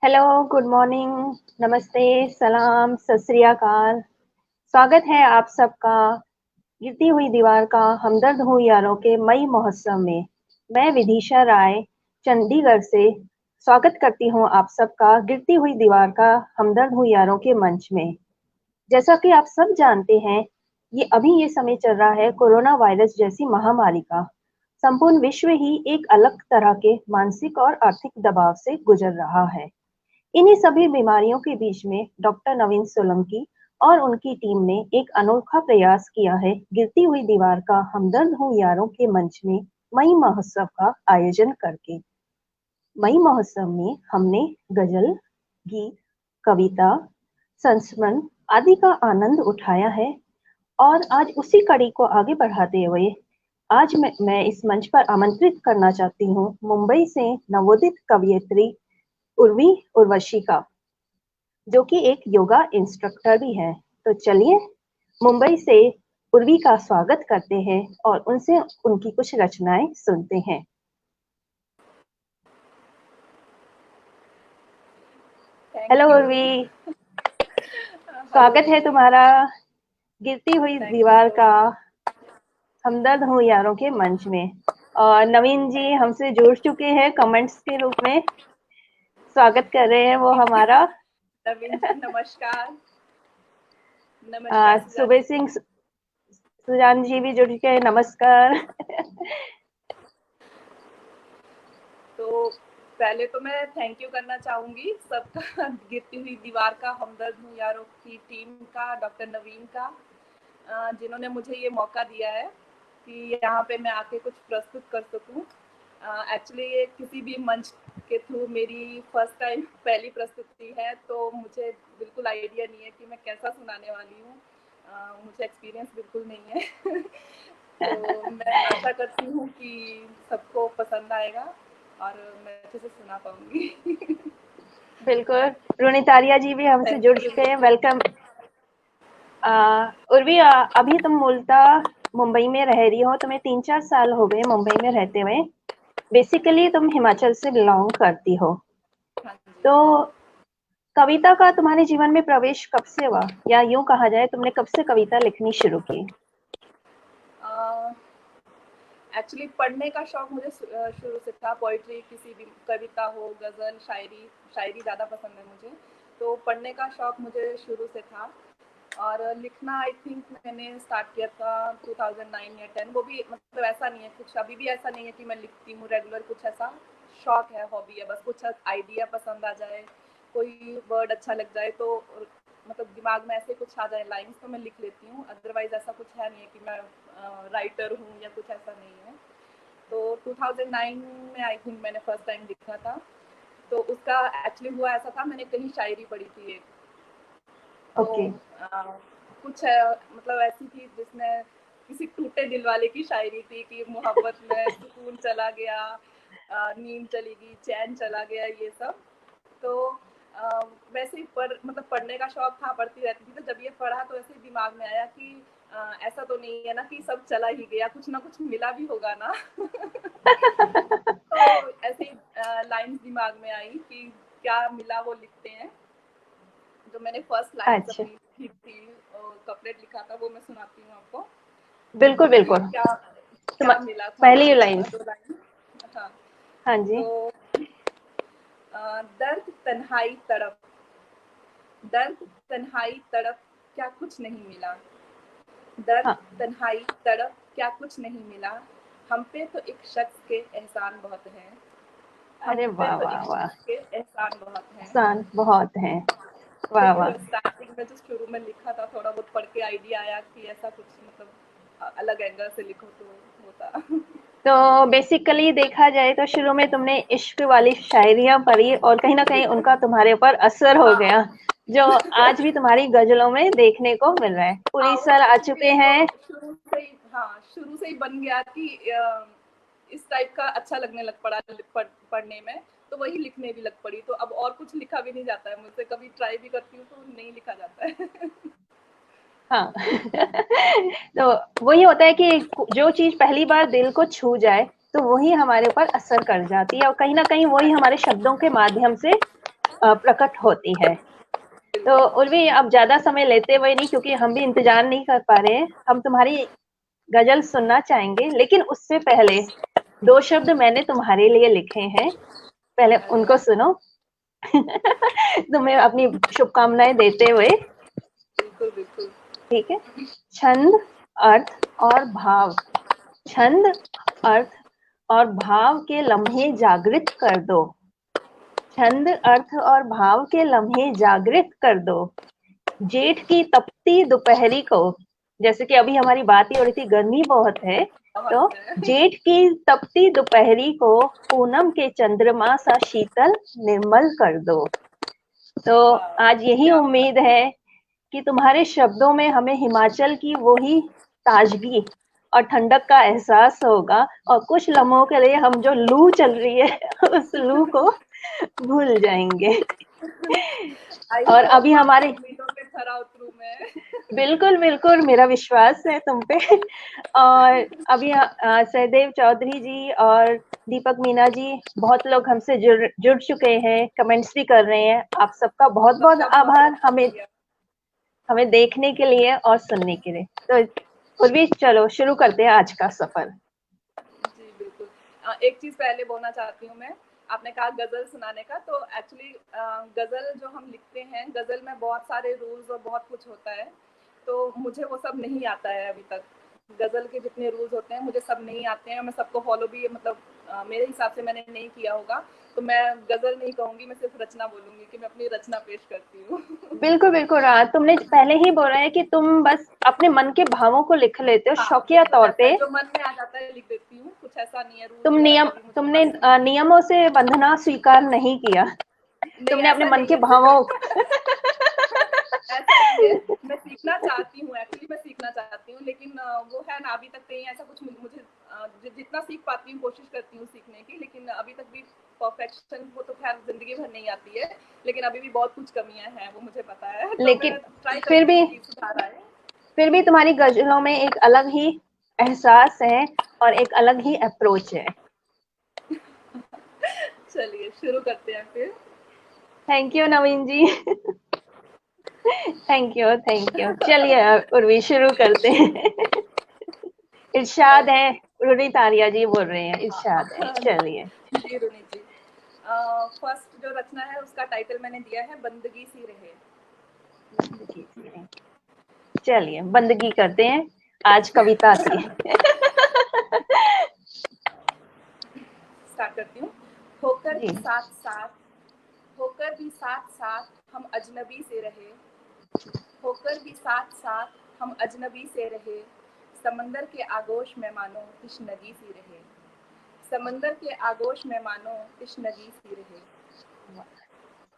Hello, good morning, नमस्ते, सलाम, सत श्री अकाल। स्वागत है आप सबका गिरती हुई दीवार का हमदर्द हूँ यारों के मई महोत्सव में। मैं विदिशा राय चंडीगढ़ से स्वागत करती हूँ आप सबका गिरती हुई दीवार का हमदर्द हूँ यारों के मंच में। जैसा कि आप सब जानते हैं, ये समय चल रहा है कोरोना वायरस जैसी महामारी का। संपूर्ण विश्व ही एक अलग तरह के मानसिक और आर्थिक दबाव से गुजर रहा है। इन्हीं सभी बीमारियों के बीच में डॉक्टर नवीन सोलंकी और उनकी टीम ने एक अनोखा प्रयास किया है गिरती हुई दीवार का हमदर्द हूँ यारों के मंच में मई महोत्सव का आयोजन करके। मई महोत्सव में हमने गजल, गीत, कविता, संस्मरण आदि का आनंद उठाया है और आज उसी कड़ी को आगे बढ़ाते हुए आज मैं इस मंच पर आमंत्रित करना चाहती हूँ मुंबई से नवोदित कवयित्री उर्वशी का, जो कि एक योगा इंस्ट्रक्टर भी है। तो चलिए मुंबई से उर्वी का स्वागत करते हैं और उनसे उनकी कुछ रचनाएं सुनते हैं। Thank hello you. Urvi, hello स्वागत है जी। तुम्हारा गिरती हुई थैंक यू दीवार सो का मच। हमदर्द हूँ यारों के मंच में। और नवीन जी हमसे जुड़ चुके हैं कमेंट्स के रूप में, स्वागत कर रहे हैं वो जी जी। हमारा। नवीन जी नमस्कार। नमस्कार सुजान सुबह जी। सिंह सुजान जी भी जुड़ चुके हैं, नमस्कार। तो पहले तो मैं थैंक यू करना चाहूंगी सबका गिरती हुई दीवार का हमदर्द हूँ यारों की टीम का, डॉक्टर नवीन का, जिन्होंने मुझे ये मौका दिया है कि यहाँ पे मैं आके कुछ प्रस्तुत कर सकूँ। एक्चुअली ये किसी भी मंच के थ्रू मेरी फर्स्ट टाइम पहली प्रस्तुति है, तो मुझे बिल्कुल आइडिया नहीं है कि मैं कैसा सुनाने वाली हूँ। मुझे एक्सपीरियंस बिल्कुल नहीं है तो मैं आशा करती हूँ कि सबको पसंद आएगा और मैं अच्छे से सुना पाऊंगी बिल्कुल, रोनितारिया जी भी हमसे थैंक जुड़ यू। चुके हैं, वेलकम। उर्वी, अभी तुम मूलतः मुंबई में रह रही हो, तुम्हें 3-4 साल हो गए मुंबई में रहते हुए। बेसिकली तुम हिमाचल से बिलोंग करती हो। हाँ जी। तो कविता का तुम्हारे जीवन में प्रवेश कब से हुआ, या यूं कहा जाए तुमने कब से कविता लिखनी शुरू की? एक्चुअली पढ़ने का शौक मुझे शुरू से था। पोइट्री, किसी भी कविता हो, गज़ल, शायरी, शायरी ज़्यादा पसंद है मुझे। तो पढ़ने का शौक मुझे शुरू से था और लिखना आई थिंक मैंने स्टार्ट किया था 2009 या 10। वो भी मतलब ऐसा नहीं है, कुछ अभी भी ऐसा नहीं है कि मैं लिखती हूँ रेगुलर, कुछ ऐसा शौक है, हॉबी है, बस कुछ आइडिया पसंद आ जाए, कोई वर्ड अच्छा लग जाए तो मतलब दिमाग में ऐसे कुछ आ जाए लाइन्स तो मैं लिख लेती हूँ। अदरवाइज ऐसा कुछ है नहीं है कि मैं राइटर हूँ या कुछ ऐसा नहीं है। तो 2009 में आई थिंक मैंने फर्स्ट टाइम लिखा था। तो उसका एक्चुअली हुआ ऐसा था, मैंने कहीं शायरी पढ़ी थी एक, तो ओके। कुछ मतलब ऐसी थी जिसमें किसी टूटे दिल वाले की शायरी थी कि मोहब्बत में सुकून चला गया, नींद चली गई, चैन चला गया, ये सब। तो वैसे ही मतलब पढ़ने का शौक था, पढ़ती रहती थी। तो जब ये पढ़ा तो ऐसे ही दिमाग में आया कि ऐसा तो नहीं है ना कि सब चला ही गया, कुछ ना कुछ मिला भी होगा ना तो ऐसे ही लाइन्स दिमाग में आई कि क्या मिला वो लिखते हैं। जो मैंने फर्स्ट लाइन्स अच्छा, अपनी लिखी थी, कपलेट लिखा था, वो मैं सुनाती हूँ आपको। बिल्कुल बिल्कुल। क्या तुम क्या मिला था वो पहली लाइन। 2 लाइन। हाँ। हाँ जी। तो दर्द तन्हाई तड़प, दर्द तन्हाई तड़प, क्या कुछ नहीं मिला, दर्द हाँ। तन्हाई तड़प, क्या कुछ नहीं मिला, हम पे तो एक शख्स के एहसान बहुत है, हम अरे पे वाह तो वाह एक वाह, शख्स के एहसान बहुत है। आसान बहुत है। तो वाह ये वाह। स्टार्टिंग में जो शुरू में लिखा था, थोड़ा बहुत पढ़ के आइडिया आया कि ऐसा कुछ मतलब अलग एंगल से लिखो तो होता तो बेसिकली देखा जाए तो शुरू में तुमने इश्क वाली शायरियां पढ़ी और कहीं ना कहीं उनका तुम्हारे ऊपर असर हो हाँ गया, जो आज भी तुम्हारी गजलों में देखने को मिल रहा है। हाँ, पूरी वो सर आ एक्चुअली चुके वो हैं। शुरू से ही, हाँ शुरू से ही बन गया कि इस टाइप का अच्छा लगने लग पड़ा पढ़ने में, तो वही लिखने भी लग पड़ी। तो अब और कुछ लिखा भी नहीं जाता है मुझसे, कभी ट्राई भी करती हूँ तो नहीं लिखा जाता है हाँ तो वही होता है कि जो चीज पहली बार दिल को छू जाए तो वही हमारे ऊपर असर कर जाती है और कहीं ना कहीं वही हाँ हमारे शब्दों के माध्यम से प्रकट होती है। तो उर्वी, अब ज्यादा समय लेते हुए नहीं, क्योंकि हम भी इंतजार नहीं कर पा रहे हैं, हम तुम्हारी गजल सुनना चाहेंगे, लेकिन उससे पहले 2 शब्द मैंने तुम्हारे लिए लिखे हैं, पहले उनको सुनो। तुम्हें अपनी शुभकामनाएं देते हुए। बिल्कुल बिल्कुल। ठीक है। छंद, अर्थ और भाव। छंद, अर्थ और भाव के लम्हे जागृत कर दो। छंद, अर्थ और भाव के लम्हे जागृत कर दो। जेठ की तपती दोपहरी को, जैसे कि अभी हमारी बात ही हो रही थी, गर्मी बहुत है, तो जेठ की तपती दोपहरी को पूनम के चंद्रमा सा शीतल निर्मल कर दो। तो आज यही उम्मीद है कि तुम्हारे शब्दों में हमें हिमाचल की वही ताजगी और ठंडक का एहसास होगा, और कुछ लम्हों के लिए हम जो लू चल रही है उस लू को भूल जाएंगे। और अभी हमारे पे खरा उतरूं मैं। बिल्कुल बिल्कुल, मेरा विश्वास है तुम पे। और अभी सहदेव चौधरी जी और दीपक मीना जी, बहुत लोग हमसे जुड़ चुके हैं, कमेंट्स भी कर रहे हैं। आप सबका बहुत बहुत आभार हमें देखने के लिए और सुनने के लिए। तो उर्वी, चलो शुरू करते हैं आज का सफर। जी बिल्कुल। एक चीज पहले बोलना चाहती हूँ मैं, आपने कहा गजल सुनाने का, तो एक्चुअली गजल जो हम लिखते हैं, गजल में बहुत सारे रूल्स और बहुत कुछ होता है, तो मुझे वो सब नहीं आता है अभी तक। गजल के जितने रूल्स होते हैं मुझे सब नहीं आते हैं, मैं सबको फॉलो भी मतलब मेरे हिसाब से मैंने नहीं किया होगा, तो मैं गजल नहीं कहूंगी, मैं सिर्फ रचना बोलूंगी कि मैं अपनी रचना पेश करती हूँ। बिल्कुल बिल्कुल, तुमने पहले ही बोला है कि तुम बस अपने मन के भावों को लिख लेते हो, हाँ, शौकिया तौर पे। जो मन में आ जाता है लिख देती हूँ, कुछ ऐसा नहीं है तुम रूल्स वगैरह का भी तुमने मुझे नियमों से बंधना स्वीकार नहीं किया, नहीं, तुमने अपने ऐसा मन नहीं के है। भावों ऐसा नहीं है, मैं सीखना चाहती हूँ, एक्चुअली मैं सीखना चाहती हूँ, लेकिन वो है ना, अभी तक कहीं ऐसा कुछ मुझे जितना सीख पाती हूँ कोशिश करती हूँ सीखने की, लेकिन अभी तक भी परफेक्शन वो तो खैर जिंदगी भर नहीं आती है, लेकिन अभी भी बहुत कुछ कमियां हैं, वो मुझे पता है, तो लेकिन मैं ट्राई फिर करूंगी भी कि सुधार आए। फिर भी तुम्हारी गजलों में एक अलग ही एहसास है और एक अलग ही अप्रोच है। चलिए शुरू करते हैं फिर। Thank you Naveen ji. Thank you. चलिए उर्वी, शुरू करते हैं। इरशाद है, रुनी तारिया जी बोल रहे हैं, इरशाद है, चलिए। जी रुनी जी, फर्स्ट जो रचना है उसका टाइटल मैंने दिया है बंदगी सी रहे। चलिए बंदगी करते हैं आज कविता की। स्टार्ट करती हूँ। होकर जी। भी साथ साथ, होकर भी साथ साथ हम अजनबी से रहे, होकर भी साथ साथ हम अजनबी से रहे, समंदर के आगोश में मानो तिश्नगी सी रहे, समंदर के आगोश में मानो तिश्नगी सी रहे।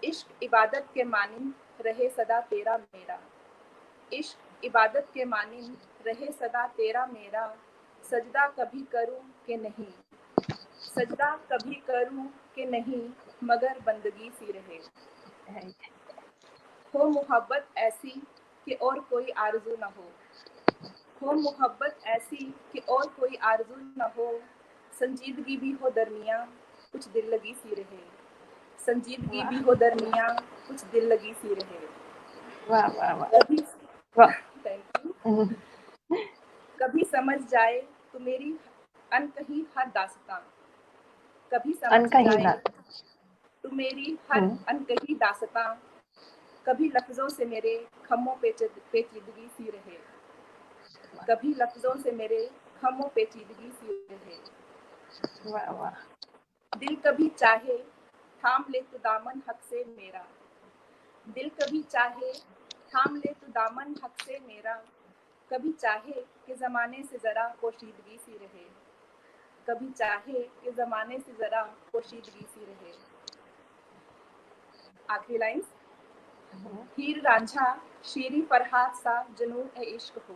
इश्क इबादत के मानिंद रहे सदा तेरा मेरा, इश्क इबादत के मानिंद रहे सदा तेरा मेरा, सजदा कभी करूं कि नहीं, सजदा कभी करूं कि नहीं, मगर बंदगी सी रहे। हो मोहब्बत ऐसी कि और कोई आरज़ू न हो मोहब्बत ऐसी कि और कोई आरज़ू न हो, संजीदगी भी हो दरमिया कुछ दिल लगी सी रहे, संजीदगी भी हो दरमिया कुछ दिल लगी सी रहे। वाह वाह वाह। Thank you. कभी समझ जाए तो मेरी अनकही हर दास्तां, कभी समझ जाए तो मेरी हर अनकही दास्तां, कभी लफ्जों से मेरे खम्मों पेचीदगी सी रहे, कभी लफ्जों से मेरे खम्मों पेचीदगी सी रहे। वाह वाह। दिल कभी चाहे थाम ले तो दामन हक से मेरा, दिल कभी चाहे थाम ले तो दामन हक से मेरा, कभी चाहे कि जमाने से जरा पोशीदगी सी रहे, कभी चाहे कि जमाने से जरा पोशीदगी सी रहे। आखिरी लाइंस। हीर रांझा शीरी फरहाद सा जुनून ए इश्क हो,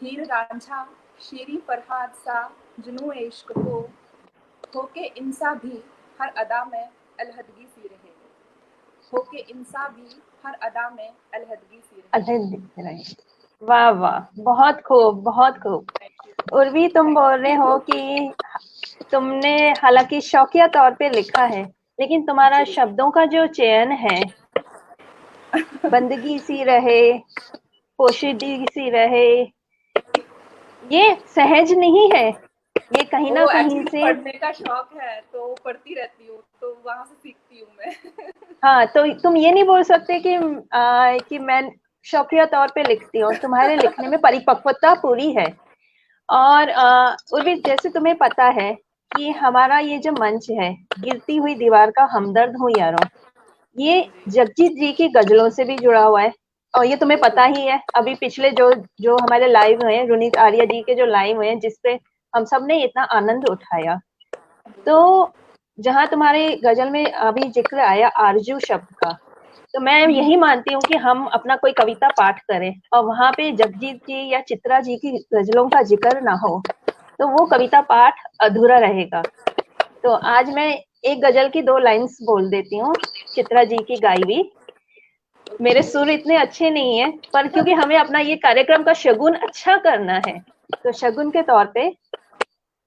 हीर रांझा शीरी फरहाद सा जुनून ए इश्क हो के इंसा भी हर अदा में अलहदगी सी रहे, हो के इंसा भी हर अदा में अलहदगी सी रहे। वाह वाह, बहुत खूब बहुत खूब। उर्वी, तुम बोल रहे हो कि तुमने हालांकि शौकिया तौर पे लिखा है, लेकिन तुम्हारा जी। शब्दों का जो चयन है, बंदगी सी रहे, पोशीदी सी रहे, ये सहज नहीं है। ये कहीं ना वो कहीं एक्चुअली से, पढ़ने का शौक है तो पढ़ती रहती हूँ, तो वहां से सीखती हूँ मैं। हाँ, तो तुम ये नहीं बोल सकते कि मैं शौकिया तौर पे लिखती हूँ। तुम्हारे लिखने में परिपक्वता पूरी है। और भी जैसे तुम्हें पता है कि हमारा ये जो मंच है, गिरती हुई दीवार का हमदर्द हूँ यारों, ये हाँ जी। जगजीत जी की गजलों से भी जुड़ा हुआ है। और ये तुम्हें पता बिल्कुल। ही है, अभी पिछले जो जो हमारे लाइव हुए हैं, रुनीत आर्या जी के जो लाइव हुए हैं, जिसपे हम सब ने इतना आनंद उठाया। तो बिल्कुल। जहां तुम्हारे गजल में अभी जिक्र आया आरजू शब्द का, तो मैं यही मानती हूँ कि हम अपना कोई कविता पाठ करें और वहां पे जगजीत जी या चित्रा जी की गजलों का जिक्र ना हो, तो वो कविता पाठ अधूरा रहेगा। तो आज मैं एक गजल की 2 लाइन्स बोल देती हूँ, चित्रा जी की गाई हुई। मेरे ओके। सुर इतने अच्छे नहीं है, पर क्योंकि हमें अपना ये कार्यक्रम का शगुन अच्छा करना है, तो शगुन के तौर पे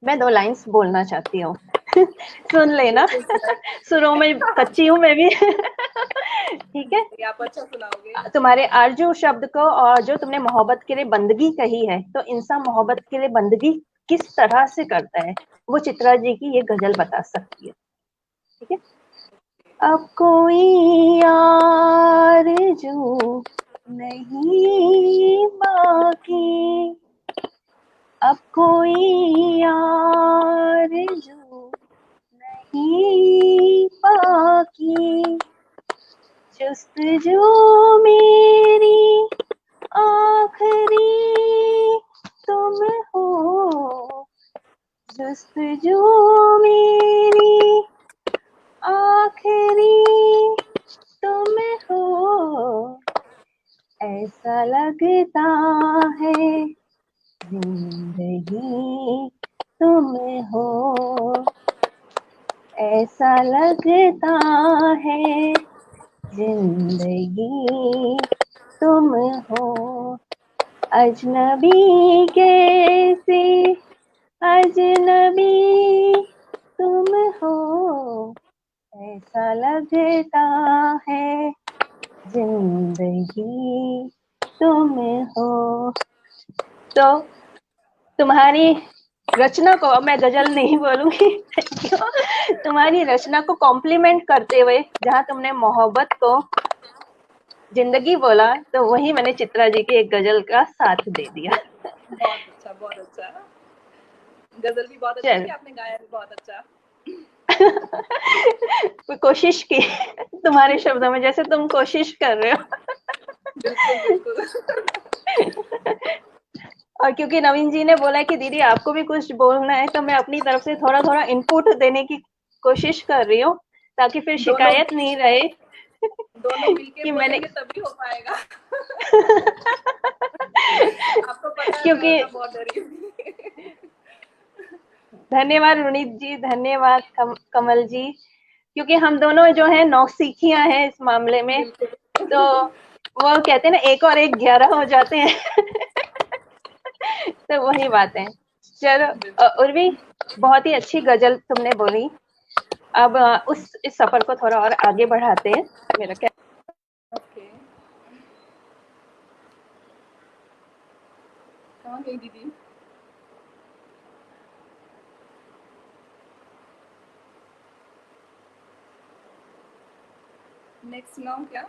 मैं 2 लाइन्स बोलना चाहती हूँ। सुन लेना। बिल्कुल सुनाइए। सुरों में कच्ची हूँ मैं भी। ठीक है। जी, आप अच्छा सुनाओगे। तुम्हारे आरजू शब्द को और जो तुमने मोहब्बत के लिए बंदगी कही है, तो इंसान मोहब्बत के लिए बंदगी किस तरह से करता है, वो चित्रा जी की ये गजल बता सकती है। ठीक है। अब कोई आरज़ू नहीं बाकी, अब कोई आरज़ू नहीं बाकी, जस्तजू मेरी आखिरी तुम हो, जस्तजू मेरी आखिरी तुम हो, ऐसा लगता है जिंदगी तुम हो, ऐसा लगता है जिंदगी तुम हो, अजनबी कैसे अजनबी तुम हो, ऐसा लगता है जिंदगी तुम हो। तो तुम्हारी रचना को, अब मैं गजल नहीं बोलूंगी, क्यों, तुम्हारी रचना को कॉम्प्लीमेंट करते हुए जहां तुमने मोहब्बत को जिंदगी बोला, तो वही मैंने चित्रा जी की एक गजल का साथ दे दिया। बहुत अच्छा, बहुत अच्छा। गजल भी बहुत अच्छी चल। थी, आपने गाया भी बहुत अच्छा। कोशिश की तुम्हारे शब्दों में, जैसे तुम कोशिश कर रहे हो। बिल्कुल, बिल्कुल। और क्योंकि नवीन जी ने बोला कि दीदी आपको भी कुछ बोलना है, तो मैं अपनी तरफ से थोड़ा थोड़ा इनपुट देने की कोशिश कर रही हूँ, ताकि फिर दोनों शिकायत नहीं रहे दोनों मिलके कि मैंने बोलेंगे तभी हो पाएगा। आपको पता है मैं क्योंकि वरना बहुत डरी हुई। धन्यवाद रुनीत जी, धन्यवाद कमल जी, क्योंकि हम दोनों जो है नौसिखियां हैं इस मामले में। बिल्कुल। तो वो कहते हैं ना, एक और एक 11 हो जाते हैं। तो वही बात है। चलो, उर्वी, बहुत ही अच्छी गजल तुमने बोली। अब उस इस सफर को थोड़ा और आगे बढ़ाते हैं। मेरा क्या, ओके। कहाँ गई दीदी? नेक्स्ट सुनाऊँ क्या?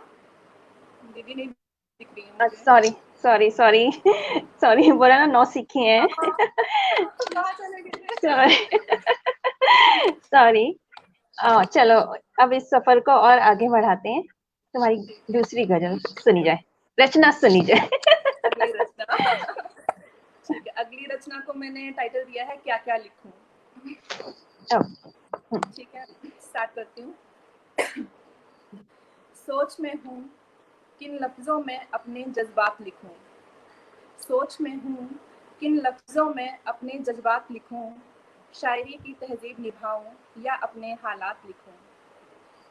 दीदी नहीं दिख रही है मुझे। सॉरी सॉरी सॉरी सॉरी, बोला ना नौसिखी हैं। कहाँ चले गए? Sorry sorry. चलो, अब इस सफर को और आगे बढ़ाते हैं। तुम्हारी ठीक है। दूसरी गजल सुनी जाए, रचना सुनी जाए। अगली रचना। ठीक है, अगली रचना को मैंने टाइटल दिया है क्या क्या लिखूं। ठीक है, स्टार्ट करती हूँ। सोच में हूँ किन लफ्जों में अपने जज्बात लिखूं, सोच में हूँ किन लफ्जों में अपने जज्बात लिखूं, शायरी की तहजीब निभाऊं या अपने हालात लिखूं,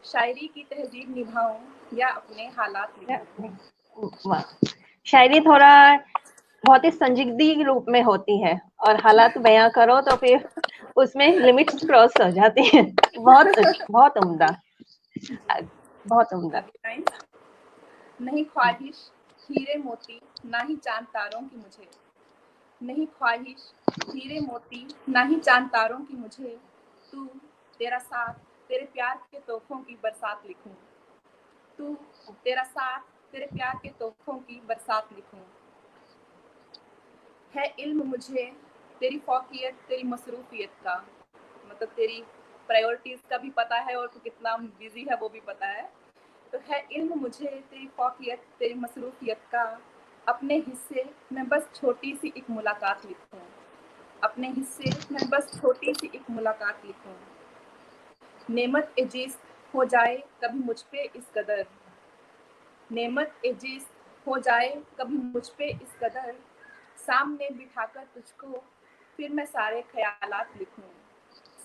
शायरी की तहजीब निभाऊं या अपने हालात लिखूं। वाह, शायरी थोड़ा बहुत ही संजीदगी रूप में होती है, और हालात बयां करो तो फिर उसमें लिमिट्स क्रॉस हो जाती है। बहुत बहुत उम्दा, बहुत उम्दा। अगली लाइन, नहीं ख्वाहिश हीरे मोती ना ही चांद तारों की मुझे, नहीं ख्वाहिश हीरे मोती ना ही चांद तारों की मुझे, तू तेरा साथ तेरे प्यार के तोहफों की बरसात लिखूं, तू तेरा साथ तेरे प्यार के तोहफों की बरसात लिखूं। है इल्म मुझे तेरी फौकियत तेरी मसरूफियत का, मतलब तेरी प्रायोरिटीज का भी पता है और तू कितना बिजी है वो भी पता है। तो है इल्म मुझे तेरी फौकियत तेरी मसरूफियत का, अपने हिस्से में बस छोटी सी एक मुलाकात लिखूं, अपने हिस्से में बस छोटी सी एक मुलाकात लिखूं। नेमत एजीज हो जाए कभी मुझ पे इस कदर, नेमत एजीज हो जाए कभी मुझ पे इस कदर, सामने बिठाकर तुझको फिर मैं सारे ख्यालात लिखूं,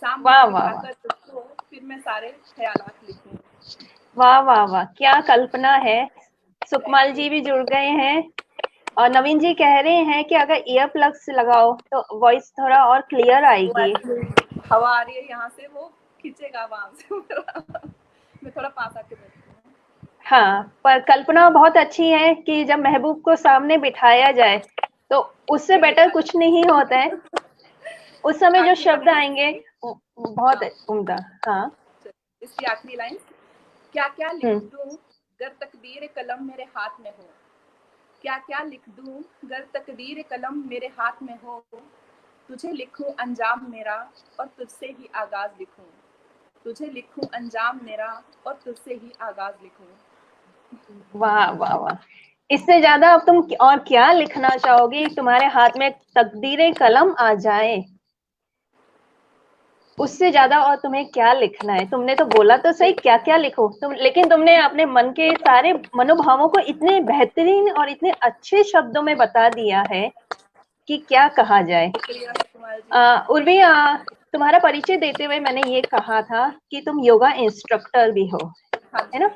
सामने वाह वाह वाह, बिठाकर तुझको फिर मैं सारे ख्यालात लिखूं। वाह वाह वाह, क्या कल्पना है। Thank Sukmal you. जी भी जुड़ गए हैं और नवीन जी कह रहे हैं कि अगर ईयर प्लग्स लगाओ तो वॉइस थोड़ा और क्लियर वो आएगी। एक्चुअली हवा आ रही है यहाँ से, वो खींचेगा वहां से मैं थोड़ा पास आके बैठती हूँ। हाँ, पर कल्पना बहुत अच्छी है कि जब महबूब को सामने बिठाया जाए तो उससे फिर बेटर लिखा कुछ नहीं होता है। उस समय जो आखिरी शब्द लाइन आएंगे इसकी। बहुत हाँ, उम्दा। हाँ। इसकी आखिरी लाइन, क्या क्या लिख हम्म। दूं गर तकदीर कलम मेरे हाथ में हो, क्या क्या लिख दूं गर तकदीर कलम मेरे हाथ में हो, तुझे लिखूं अंजाम मेरा और तुझसे ही आगाज लिखूं, तुझे लिखूं अंजाम मेरा और तुझसे ही आगाज लिखूं। वाह वाह वाह, इससे ज्यादा अब तुम और क्या लिखना चाहोगी? तुम्हारे हाथ में तकदीरे कलम आ जाए, उससे ज्यादा और तुम्हें क्या लिखना है? तुमने तो बोला तो सही क्या क्या लिखो तुम, लेकिन तुमने अपने मन के सारे मनोभावों को इतने बेहतरीन और इतने अच्छे शब्दों में बता दिया है कि क्या कहा जाए। शुक्रिया कुमार जी। उर्वी, तुम्हारा परिचय देते हुए मैंने ये कहा था कि तुम योगा इंस्ट्रक्टर भी हो, हाँ है जी। ना?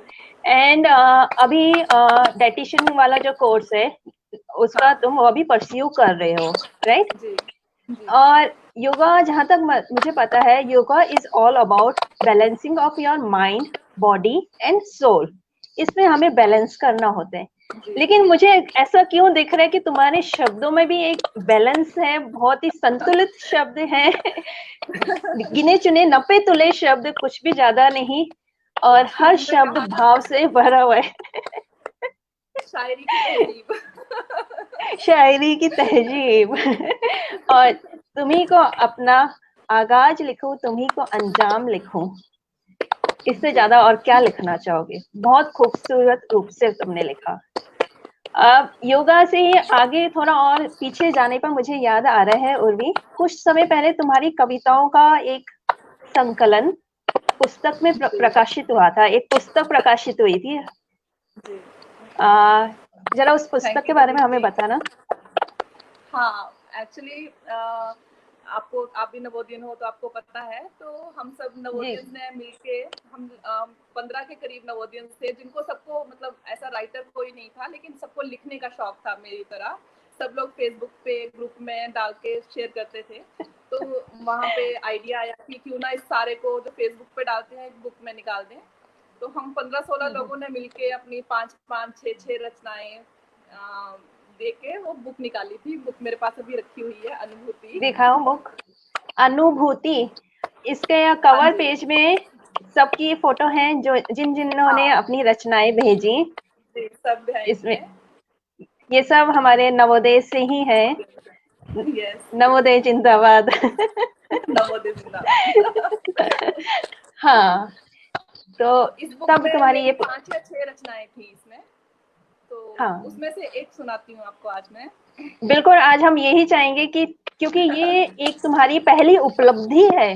एंड अभी डाइटिशियन वाला जो कोर्स है उसका हाँ तुम अभी परस्यू कर रहे हो, राइट? जी जी। और योगा, जहां तक मुझे पता है, yoga is all about balancing of your mind, body and soul. इसमें हमें बैलेंस करना होता है। जी लेकिन मुझे ऐसा क्यों दिख रहा है कि तुम्हारे शब्दों में भी एक बैलेंस है, बहुत ही संतुलित शब्द हैं। गिने चुने नपे तुले शब्द, कुछ भी ज्यादा नहीं, और शुरू हर में शब्द कहा ना, भाव से भरा हुआ है। शायरी की तहजीब। शायरी की तहजीब। और तुम्ही को अपना आगाज लिखूं, तुम्ही को अंजाम लिखूं, इससे जी ज्यादा और क्या लिखना चाहोगे? बहुत खूबसूरत रूप से तुमने लिखा। अब योगा से ही आगे थोड़ा और पीछे जाने पर मुझे याद आ रहा है उर्वी, कुछ समय पहले तुम्हारी कविताओं का एक संकलन पुस्तक में जी प्रकाशित हुआ था, एक पुस्तक प्रकाशित हुई थी। जी। जरा उस पुस्तक थैंक के यू बारे में नवीन हमें जी। बताना। हाँ, एक्चुअली आपको, आप भी नवोदियन हो तो आपको पता है, तो हम सब जी। नवोदियंस ने मिलके, हम 15 के करीब नवोदियंस थे, जिनको सबको, मतलब ऐसा राइटर कोई नहीं था लेकिन सबको लिखने का शौक था मेरी तरह। सब लोग फेसबुक पे ग्रुप में डाल के शेयर करते थे। तो वहाँ पे आइडिया आया कि क्यों ना इस सारे को जो फेसबुक पे डालते हैं एक बुक में निकाल दें। तो हम 15-16 लोगों ने मिलके अपनी 5-5, 6-6 रचनाएं दे के वो बुक निकाली थी। बुक मेरे पास अभी रखी हुई है, अनुभूति। दिखाओ बुक, अनुभूति। इसके हाँ कवर जी। पेज में सबकी फोटो हैं, जो जिन जिन्होंने हाँ अपनी रचनाएं भेजी। जी, सब है इसमें इसमें। ये सब हमारे नवोदय से ही है। यस। नवोदय जिंदाबाद। नवोदय जिंदाबाद। हाँ, तो तो इस बुक तब में तुम्हारी मेरी ये 5 या 6 रचनाएं थी इसमें। तो हाँ, उसमें से एक सुनाती हूँ आपको आज मैं। बिल्कुल, आज हम यही चाहेंगे कि क्योंकि ये एक तुम्हारी पहली उपलब्धि है।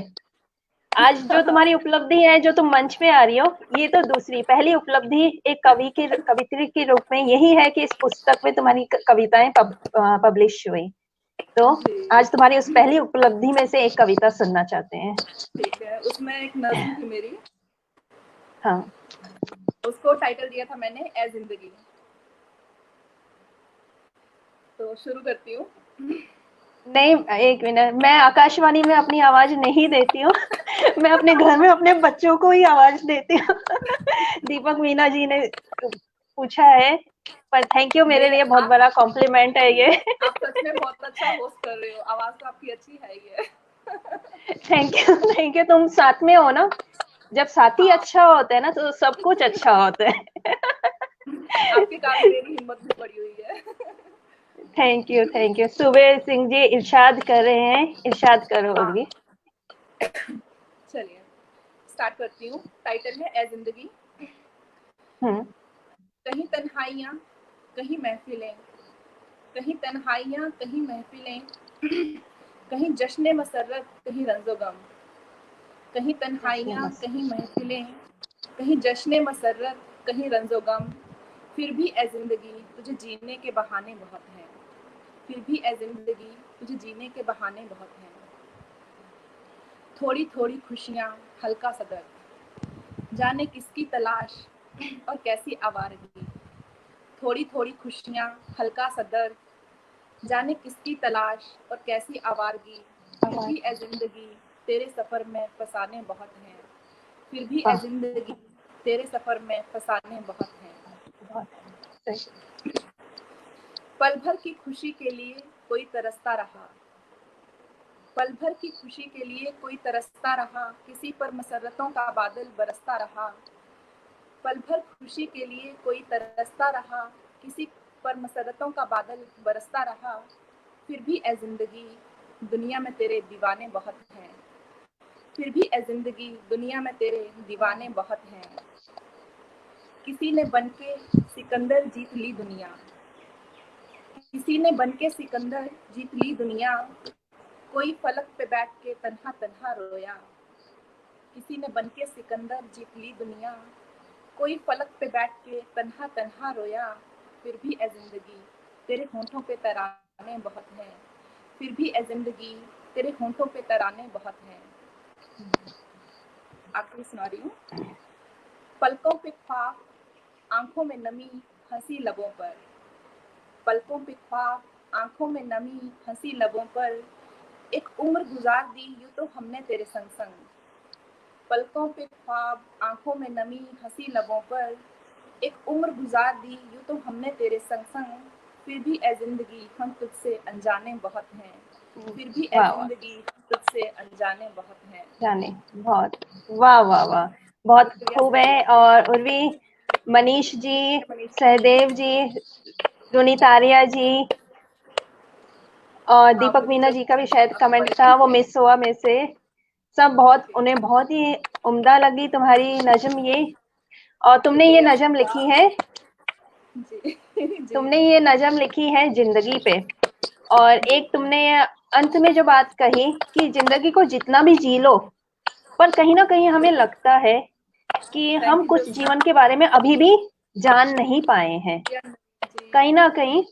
आज जो तुम्हारी उपलब्धि है, जो तुम मंच पे आ रही हो, ये तो दूसरी, पहली उपलब्धि एक कवि की, कवित्री के रूप में यही है कि इस पुस्तक में तुम्हारी कविताएं पब्लिश हुई। तो जी आज तुम्हारी उस पहली उपलब्धि में से एक कविता सुनना चाहते हैं। ठीक है। उसमें एक नज्म थी मेरी, हाँ। उसको टाइटल दिया था मैंने ए जिंदगी। तो शुरू करती हूँ। नहीं, एक मिनट, मैं आकाशवाणी में अपनी आवाज नहीं देती हूँ। मैं अपने घर में अपने बच्चों को ही आवाज देती हूँ। दीपक मीना जी ने पूछा है, पर थैंक यू, मेरे नहीं, लिए बहुत आप बड़ा कॉम्प्लीमेंट है ये। आप सच में बहुत अच्छा होस्ट कर रहे हो, आवाज तो आपकी अच्छी है ही है। Thank you, thank you. तुम साथ में हो ना, जब साथी हाँ, अच्छा होता है ना तो सब कुछ अच्छा होता है। आपके कारण मेरी हिम्मत भी बढ़ी हुई है। Thank you, thank you. सुबेर सिंह जी इरशाद कर रहे हैं, इरशाद करो हाँ, उर्वी। चलिए स्टार्ट करती हूँ। टाइटल है ए जिंदगी। हम्म। कहीं तन्हाइयाँ, कहीं महफिलें, कहीं तन्हाइयाँ, कहीं महफिलें, कहीं जश्न मसरत, कहीं रंजो गम, कहीं जश्न तन्हाइयाँ, मस्ती। कहीं महफिलें, कहीं जश्न मसरत, कहीं रंजो गम, फिर भी ए जिंदगी तुझे जीने के बहाने बहुत हैं, फिर भी ए जिंदगी तुझे जीने के बहाने बहुत हैं। थोड़ी थोड़ी खुशियाँ, हल्का सा दर्द, जाने किसकी तलाश और कैसी आवारगी। थोड़ी थोड़ी खुशियाँ, हल्का सा दर्द, जाने किसकी तलाश और कैसी आवारगी। फिर आवाज। भी ए जिंदगी तेरे सफर में फसाने बहुत हैं, फिर भी ए वाह, जिंदगी तेरे सफर में फसाने बहुत हैं। बहुत सही। पल भर की खुशी के लिए कोई तरसता रहा, पल भर की खुशी के लिए कोई तरसता रहा, किसी पर मसरतों का बादल बरसता रहा। पल भर खुशी के लिए कोई तरसता रहा, किसी पर मसरतों का बादल बरसता रहा। फिर भी ए जिंदगी दुनिया में तेरे दीवाने बहुत हैं, फिर भी ए जिंदगी दुनिया में तेरे दीवाने बहुत हैं। किसी ने बनके सिकंदर जीत ली दुनिया, किसी ने बनके सिकंदर जीत ली दुनिया, कोई फलक पे बैठ के तन्हा तन्हा रोया। किसी ने बनके सिकंदर जीत ली दुनिया, कोई फलक पे बैठ के तन्हा तन्हा रोया। फिर भी ए जिंदगी तेरे होंठों पे तराने बहुत हैं, फिर भी ए जिंदगी तेरे होंठों पे तराने बहुत हैं। आखिरी सुना रही हूँ। पलकों पे ख्वाब, आंखों में नमी, हंसी लबों पर, पलकों पे ख्वाब, आंखों में नमी, हंसी लबों पर, एक उम्र गुजार दी यूं तो हमने तेरे संग संग। पलकों पे ख्वाब, आंखों में नमी, हंसी लबों पर, एक उम्र गुजार दी यूं तो हमने तेरे संग संग। फिर भी ए जिंदगी हम तुझसे अनजाने बहुत हैं, फिर भी ए वाह वाह, जिंदगी तुझसे अनजाने बहुत हैं। जाने बहुत। वाह वाह वाह, बहुत शुक्रिया खूब है। सत्या जी। और उर्वी, मनीष जी, मनीष सहदेव जी, रुनीतारिया जी, और हाँ, दीपक मीना मुझे जी का भी शायद कमेंट पढ़ था, वो के मिस हुआ मेरे से। सब बहुत, उन्हें बहुत ही उम्दा लगी तुम्हारी नज्म ये। और तुमने ये शुक्रिया नज्म सत्या लिखी है, जी। जी तुमने ये नज्म लिखी है जिंदगी पे। और जी एक तुमने अंत में जो बात कही कि जिंदगी को जितना भी जी लो, पर कहीं ना कहीं हमें लगता है कि थैंक हम यू कुछ जसना जीवन के बारे में अभी भी जान नहीं पाए हैं। जी। कहीं ना कहीं,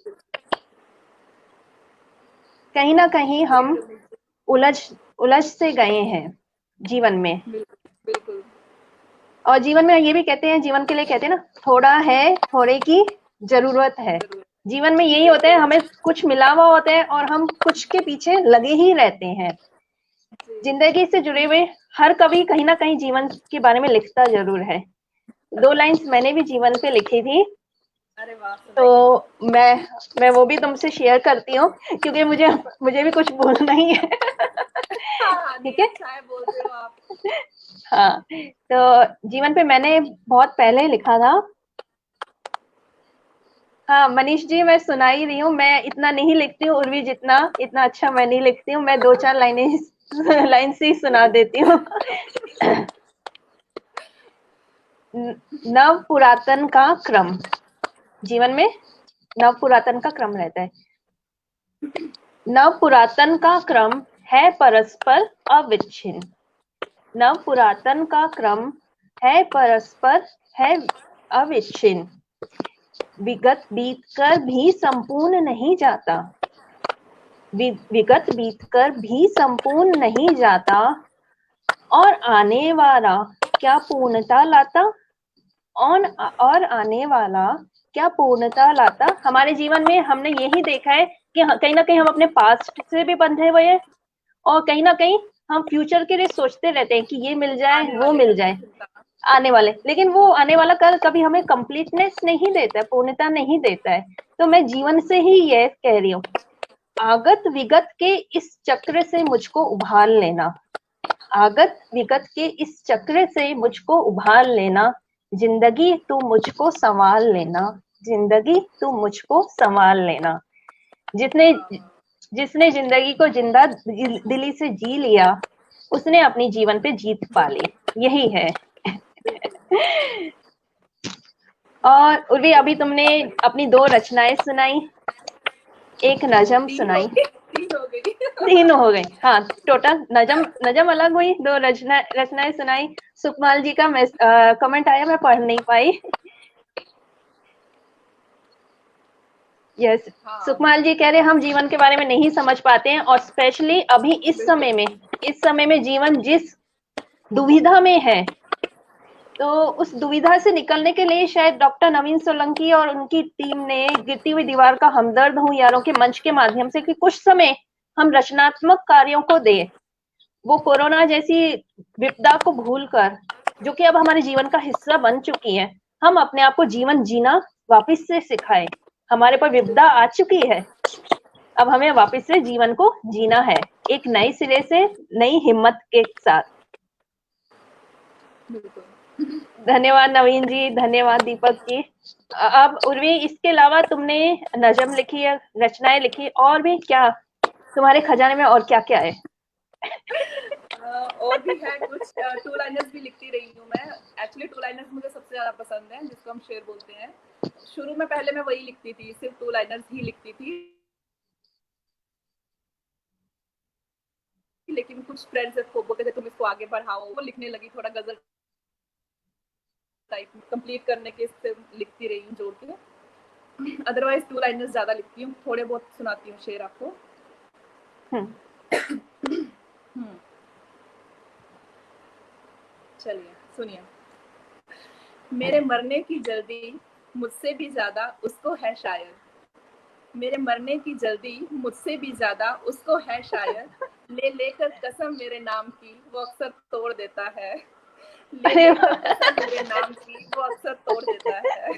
कहीं ना कहीं जी हम रमेश जी, उलझ उलझ से गए हैं जीवन में। बिल्कुल बिल्कुल। और जीवन में ये भी कहते हैं, जीवन के लिए कहते हैं ना, थोड़ा है थोड़े की जरूरत है। जरूर। जीवन में यही होता है, बिल्कुल हमें कुछ मिला हुआ होता है और हम कुछ के पीछे लगे ही रहते हैं। जी। जिंदगी से जुड़े हुए हर कवि कहीं ना कहीं जीवन के बारे में लिखता जरूर है। दो लाइंस मैंने भी जीवन पे लिखी थी, अरे वाह, तो सुनाइए। मैं वो भी तुमसे शेयर करती हूँ, क्योंकि मुझे मुझे भी कुछ बोलना ही है। हाँ, नहीं ठीक है। अच्छा है, बोल रहे हो आप। हाँ, तो जीवन पे मैंने बहुत पहले लिखा था। हाँ मनीष जी, मैं सुना ही रही हूँ, मैं इतना नहीं लिखती हूँ उर्वी जितना, इतना अच्छा मैं नहीं लिखती हूँ, मैं दो चार लाइनें लाइन से ही सुना देती हूँ। नव पुरातन का क्रम, जीवन में नव पुरातन का क्रम रहता है। नव पुरातन का क्रम है परस्पर अविच्छिन्न, नव पुरातन का क्रम है परस्पर है अविच्छिन्न, विगत बीतकर भी संपूर्ण नहीं जाता, विगत बीतकर भी संपूर्ण नहीं जाता, और आने वाला क्या पूर्णता लाता, और आने वाला क्या पूर्णता लाता। हमारे जीवन में हमने यही देखा है कि कहीं ना कहीं हम अपने पास्ट से भी बंधे हुए हैं, और कहीं ना कहीं हम फ्यूचर के लिए सोचते रहते हैं कि ये मिल जाए, आने वो वाले मिल कल की जाए, चिंता। आने वाले, लेकिन वो आने वाला कल कभी हमें कंप्लीटनेस नहीं देता है, पूर्णता नहीं देता है। तो मैं जीवन से ही ये कह रही हूँ, आगत विगत के इस चक्र से मुझको उभार लेना, आगत विगत के इस चक्र से मुझको उभार लेना, जिंदगी तू मुझको संवार लेना, जिंदगी तू मुझको संवार लेना। जिसने हाँ हाँ। जिसने जिंदगी को जिंदा दिली से जी लिया, उसने अपनी जीवन पे जीत पा ली, यही है। बिल्कुल। और उर्वी, अभी बिल्कुल तुमने बहुत बढ़िया। अपनी 2 रचनाएं सुनाई, एक दो नजम तीन हो सुनाई, गई, तीन हो गई। 3 हो गई। हाँ, टोटल नजम नजम अलग हुई, 2 रचनाएं सुनाई। सुखमाल जी का कमेंट आया, मैं पढ़ नहीं पाई। यस, हाँ सुखमाल जी कह रहे हम जीवन के बारे में नहीं समझ पाते हैं, और स्पेशली अभी बिल्कुल। इस समय में जीवन जिस दुविधा में है, तो उस दुविधा से निकलने के लिए शायद डॉक्टर नवीन सोलंकी और उनकी टीम ने गिरती हुई दीवार का हमदर्द हूँ यारों के मंच के माध्यम से, कि कुछ समय हम रचनात्मक कार्यों को दें, वो कोरोना जैसी विपदा को भूलकर, जो कि अब हमारे जीवन का हिस्सा बन चुकी है, हम अपने आप को जीवन जीना वापस से सिखाएं। हमारे पर विपदा आ चुकी है, अब हमें वापस से जीवन को जीना है, एक नए सिरे से, नई हिम्मत के साथ। बिल्कुल। धन्यवाद नवीन जी, धन्यवाद दीपक जी। अब उर्वी, इसके अलावा तुमने नजम लिखी है, रचनाएं लिखी, और भी क्या तुम्हारे खजाने में और क्या क्या है? और भी है कुछ, टू लाइनर्स भी लिखती रही हूँ मैं। एक्चुअली टू लाइनर्स मुझे सबसे ज्यादा पसंद है, जिसको हम शेर बोलते हैं। शुरू में पहले मैं वही लिखती थी, सिर्फ टू लाइनर्स ही लिखती थी। लेकिन कुछ फ्रेंड्स को बोलते थे तुम इसको आगे बढ़ाओ, वो लिखने लगी, थोड़ा गजल टाइप कंप्लीट करने के इससे लिखती रही हूँ जोड़ के। अदरवाइज टू लाइनर्स ज्यादा लिखती हूँ, थोड़े बहुत सुनाती हूँ शेर आपको। चलिए सुनिए। मेरे मरने की जल्दी मुझसे भी ज्यादा उसको है शायद, मेरे मरने की जल्दी मुझसे भी ज्यादा उसको है शायद, ले लेकर कसम मेरे नाम की वो अक्सर तोड़ देता है, ले अरे लेकर कसम मेरे नाम की वो अक्सर तोड़ देता है।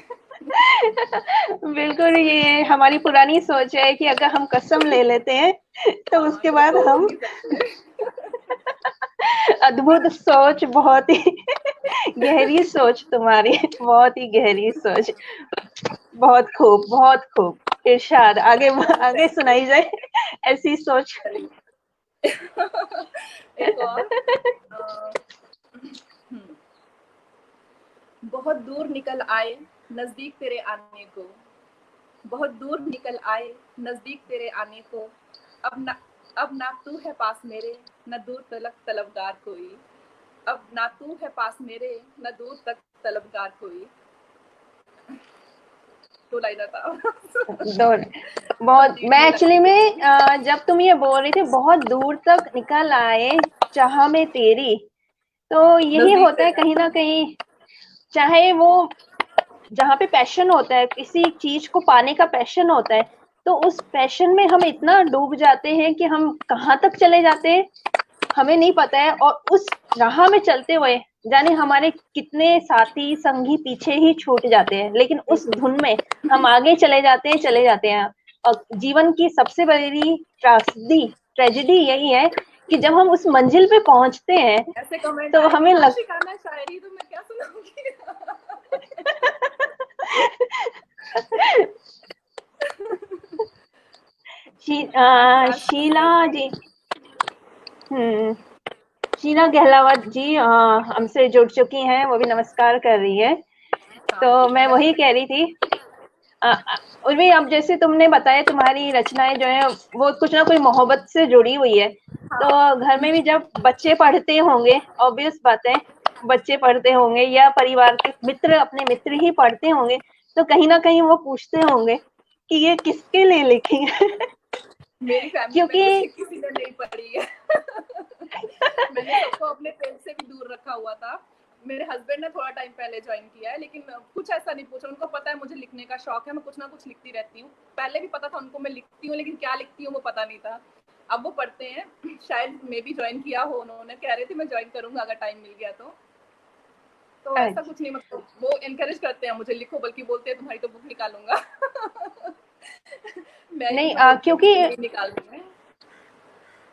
बिल्कुल, ये हमारी पुरानी सोच है कि अगर हम कसम ले लेते हैं तो हाँ उसके तो बाद तोड़ हम नहीं सकते। अद्भुत सोच, बहुत ही गहरी सोच तुम्हारी, बहुत ही गहरी सोच। बहुत खूब, बहुत खूब। इरशाद, आगे आगे थैंक यू। सुनाई जाए ऐसी सोच। एक और, अ, बहुत दूर निकल आए नजदीक तेरे आने को, बहुत दूर निकल आए नजदीक तेरे आने को, अब ना तू है पास मेरे, न दूर तलक तलबगार कोई, अब ना तू है पास मेरे, न दूर तक तलबगार कोई। तो लाइनर था। दौर बहुत, कंप्लीट मैं नहीं एक्चुअली लगी में अच्छी। जब तुम ये बोल रही थी बहुत दूर तक निकल आए चाह में तेरी, तो यही नजदीक होता है तेरे कहीं ना आना। कहीं, चाहे वो जहाँ पे पैशन होता है, किसी चीज को पाने का पैशन होता है, तो उस पैशन में हम इतना डूब जाते हैं कि हम कहाँ तक चले जाते हैं हमें नहीं पता है, और उस राह में चलते हुए जाने हमारे कितने साथी संगी पीछे ही छूट जाते हैं, लेकिन उस बिल्कुल। धुन में हम आगे चले जाते हैं, चले जाते हैं। और जीवन की सबसे बड़ी ट्रेजेडी यही है कि जब हम उस मंजिल पे पहुंचते हैं ऐसे कमेंट तो आएंगे हमें ना लग शिकाना शायरी, तो मैं क्या सुनाऊंगी। काश मैं शीला ऐसी। जी, हम्म, शीला गहलावत जी हमसे जुड़ चुकी हैं, वो भी नमस्कार कर रही है। हाँ तो जी मैं मैंने वही पढ़ कह लिया। रही थी, उर्वी, अब जैसे तुमने बताया तुम्हारी रचनाएं जो है वो कुछ ना कोई मोहब्बत से जुड़ी हुई है, तो हाँ घर में भी जब बच्चे पढ़ते होंगे, ऑब्वियस बात है, बच्चे पढ़ते होंगे या परिवार के मित्र अपने मित्र ही पढ़ते होंगे, तो कहीं ना कहीं वो पूछते होंगे कि ये किसके लिए लिखी है। मेरी फैमिली में क्योंकि किसी किसी ने नहीं पढ़ी है। मैंने सबको अपने पेज से भी दूर रखा हुआ था। मेरे हस्बैंड ने थोड़ा टाइम पहले ज्वाइन किया है, लेकिन कुछ ऐसा नहीं पूछा, उनको पता है मुझे लिखने का शौक है, मैं कुछ ना कुछ लिखती रहती हूँ। पहले भी पता था उनको मैं लिखती हूँ, लेकिन क्या लिखती हूँ वो पता नहीं था। अब वो पढ़ते हैं, शायद मैं भी ज्वाइन किया हो, उन्होंने कह रहे थे मैं ज्वाइन करूंगा अगर टाइम मिल गया तो ऐसा कुछ नहीं, मतलब वो एनकरेज करते हैं मुझे लिखो, बल्कि बोलते हैं तुम्हारी तो बुक निकालूंगा। मैं ही नहीं उन्हें बोलती हूँ क्योंकि नहीं निकाल दूंगा।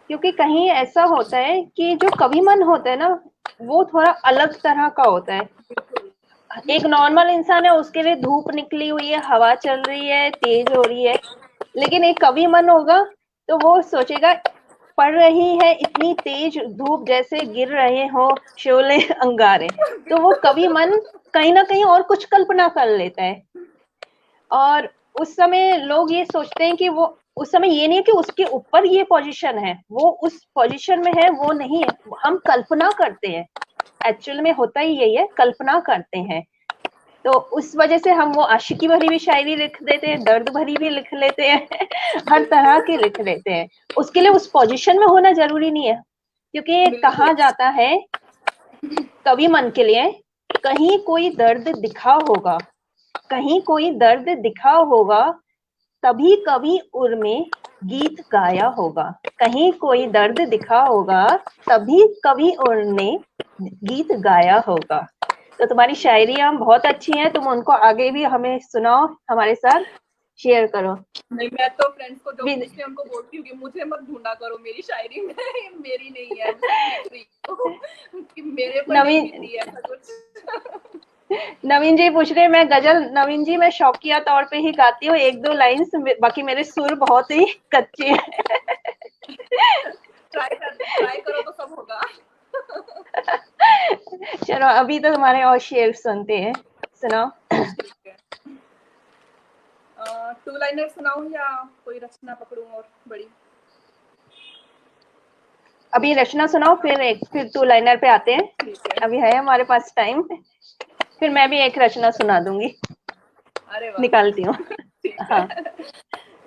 क्योंकि कहीं ऐसा होता है कि जो कवि मन होता है ना, वो थोड़ा अलग तरह का होता है। एक नॉर्मल इंसान है, उसके लिए धूप निकली हुई है, हवा चल रही है, तेज हो रही है, लेकिन एक कवि मन होगा तो वो सोचेगा पड़ रही है इतनी तेज धूप, जैसे गिर रहे हो शोले अंगारे। तो वो कवि मन कहीं ना कहीं और कुछ कल्पना कर लेता है। और उस समय लोग ये सोचते हैं कि वो उस समय ये नहीं है कि उसके ऊपर ये पोजीशन है, वो उस पोजीशन में है, वो नहीं है, हम कल्पना करते हैं। एक्चुअल में होता ही यही है, कल्पना करते हैं। तो उस वजह से हम वो आशिकी भरी भी शायरी लिख देते हैं, दर्द भरी भी लिख लेते हैं, हर तरह की लिख लेते हैं। उसके लिए उस पोजीशन में होना जरूरी नहीं है, क्योंकि कहा जाता है कवि मन के लिए कहीं कोई दर्द दिखा होगा, कहीं कोई दर्द दिखा होगा, तभी कभी उर में गीत गाया होगा। कहीं कोई दर्द दिखा होगा, तभी कभी उर ने गीत गाया होगा। तो तुम्हारी शायरियां बहुत अच्छी हैं, तुम उनको आगे भी हमें सुनाओ, हमारे साथ शेयर करो। नहीं, मैं तो फ्रेंड्स को जो पूछते हैं उनको बोलती हूँ कि मुझे मत ढूंढा करो मेरी शायरी में, मेरी नहीं है, मैं सिर्फ लिख रही हूँ कि मेरे पर नहीं नवीन बीती है ऐसा कुछ। नवीन जी पूछ रहे हैं, मैं गजल, नवीन जी मैं शौकिया तौर पे ही गाती हूँ, एक दो लाइंस, बाकी मेरे सुर बहुत ही कच्चे हैं। ट्राई करो तो सब होगा। चलो अभी तो तुम्हारे और शेर सुनते हैं, सुनाओ। ठीक है, टू लाइनर सुनाऊं या कोई रचना पकड़ूं और बड़ी? अभी रचना सुनाओ, फिर टू लाइनर पे आते हैं। ठीक है। अभी है हमारे पास टाइम, फिर मैं भी एक रचना सुना दूंगी, अरे वाह। निकालती हूँ। ठीक हाँ, है,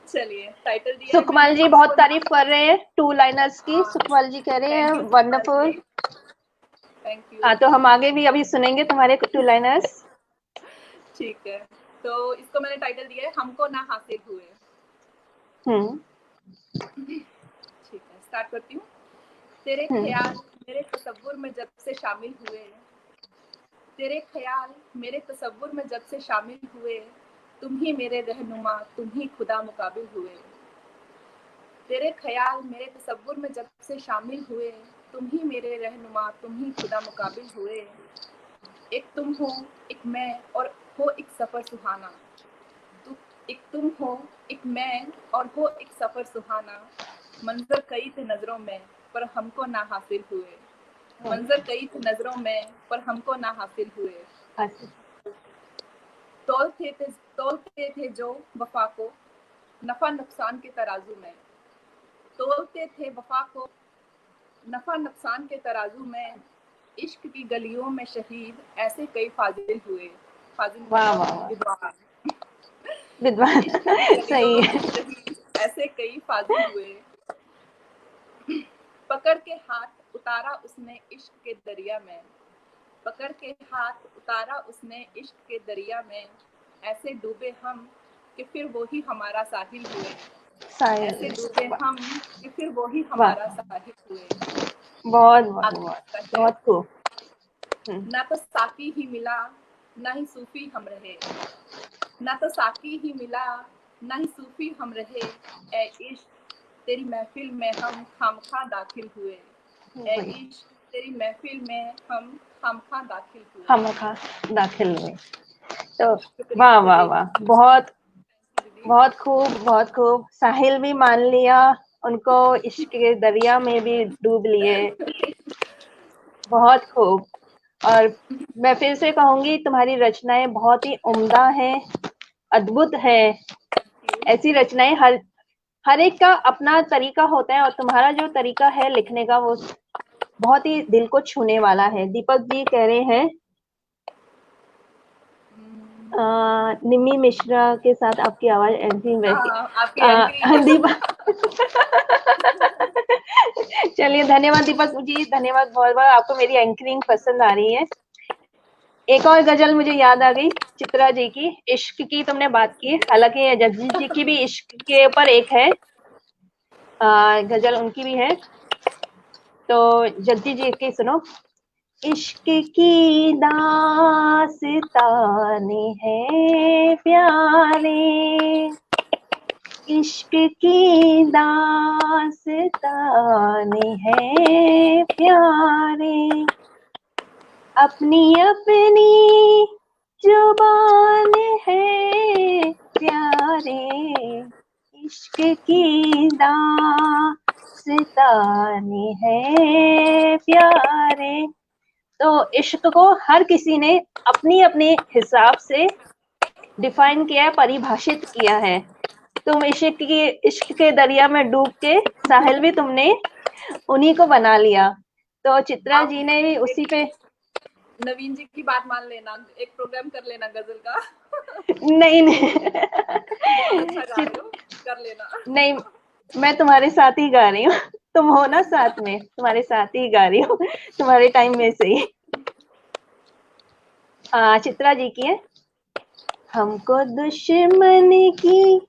चलिए टाइटल दिया है मैंने सुकमल जी बहुत हमको ना। तारीफ कर रहे हैं टू लाइनर्स की, हाँ, सुकमल जी कह रहे हैं थैंक यू सुकमल वंडरफुल। जी, थैंक यू। हाँ, तो हम आगे भी अभी सुनेंगे तुम्हारे टू लाइनर्स। ठीक है, तो इसको मैंने टाइटल दिया है हमको ना हासिल हुए। हम्म ठीक है, स्टार्ट करती हूँ। तेरे हम्म ख्याल मेरे तसव्वुर में जब से शामिल हुए, तेरे ख्याल मेरे तसव्वुर में जब से शामिल हुए, तुम ही मेरे रहनुमा, तुम ही खुदा मुकाबिल हुए। तेरे ख्याल मेरे तसव्वुर में जब से शामिल हुए, तुम ही मेरे रहनुमा, तुम ही खुदा मुकाबिल हुए। एक तुम हो, एक मैं, और हो एक सफर सुहाना। एक तुम हो, एक मैं, और हो एक सफर सुहाना। मंजर कई थे नजरों में, पर हमको ना हासिल हुए। मंजर कई थे नजरों में, पर हमको ना हासिल हुए। तोलते थे जो वफा को नफा नुकसान के तराजू में। तोलते थे वफा को नफा नुकसान के तराजू में। इश्क की गलियों में शहीद ऐसे कई फाजिल हुए। फाजिल वाह मतलब वाह वाह, विद्वान। विद्वान। इश्क की सही गलियों में है। शहीद ऐसे कई फाजिल हुए। पकड़ के हाथ उतारा उसने इश्क के दरिया में। पकड़ के हाथ उतारा उसने इश्क के दरिया में। ऐसे डूबे हम कि फिर वो ही हमारा साहिल हुए। ऐसे डूबे वाह हम कि फिर वो ही वाह, हमारा साहिल हुए। बहुत बहुत आगे बहुत कहता है, बहुत खूब। हम्म, ना तो साकी ही मिला, ना ही सूफी हम रहे। ना तो साकी ही मिला, ना ही सूफी हम रहे। ए इश्क तेरी महफिल में हम खामखा दाखिल हुए। ए वही, इश्क तेरी महफिल में हम खामखा दाखिल हुए। हम खा दाखिल में। तो शुक्रिया वाह वाह दीदी। वाह, बहुत दीदी बहुत खूब, बहुत खूब। साहिल भी मान लिया, उनको इश्क के दरिया में भी डूब लिए। बहुत खूब। और मैं फिर से कहूंगी, तुम्हारी रचनाएं बहुत ही उम्दा हैं, अद्भुत है। ऐसी रचनाएं हर हर एक का अपना तरीका होता है, और तुम्हारा जो तरीका है लिखने का, वो बहुत ही दिल को छूने वाला है। दीपक जी कह रहे हैं निम्मी मिश्रा के साथ आपकी आवाज ऐसी वैसी। हाँ, आपकी एंकरिंग। दीपक चलिए, धन्यवाद दीपक जी, धन्यवाद बहुत बहुत, आपको मेरी एंकरिंग पसंद आ रही है। एक और गजल मुझे याद आ गई चित्रा जी की, इश्क की तुमने बात की, हालांकि जगजीत जी की भी इश्क के ऊपर एक है गजल, उनकी भी है, तो जगजीत जी की सुनो। इश्क की दास्ताने है प्यारे, इश्क की दास्ताने है प्यारे, अपनी अपनी जुबान है प्यारे, इश्क की दास्ताने है प्यारे। तो इश्क को हर किसी ने अपनी अपने हिसाब से डिफाइन किया है, परिभाषित किया है। तुम इश्क के दरिया में डूब के साहिल भी तुमने उन्हीं को बना लिया। तो चित्रा आप जी ने भी उसी पे नवीन जी की बात मान लेना, एक प्रोग्राम कर लेना गजल का। नहीं नहीं बहुत अच्छा गा रहे हो, कर लेना। नहीं, मैं तुम्हारे साथ ही गा रही हूँ, तुम हो ना साथ में, तुम्हारे साथ ही गा रही हूँ, तुम्हारे टाइम में से ही। चित्रा जी की है। हमको दुश्मन की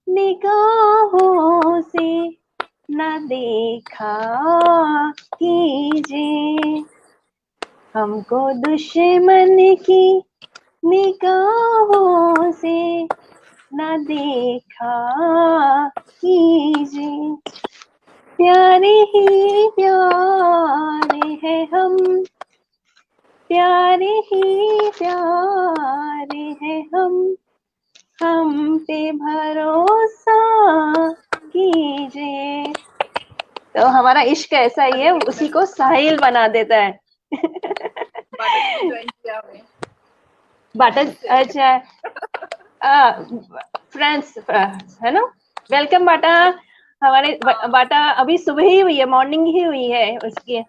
निगाहों से न देखा कीजिए, हमको दुश्मन की निगाहों से न देखा कीजिए, प्यारे ही प्यारे हैं हम, प्यारे ही प्यारे हैं हम पे भरोसा कीजिए। तो हमारा इश्क ऐसा ही है, उसी को साहिल बना देता है। बाटा जी ने ज्वाइन किया हमें। बाटा, अच्छा, फ्रेंड्स है ना, वेलकम बाटा। हमारे बाटा अभी सुबह ही हुई है, मॉर्निंग ही हुई है उसकी।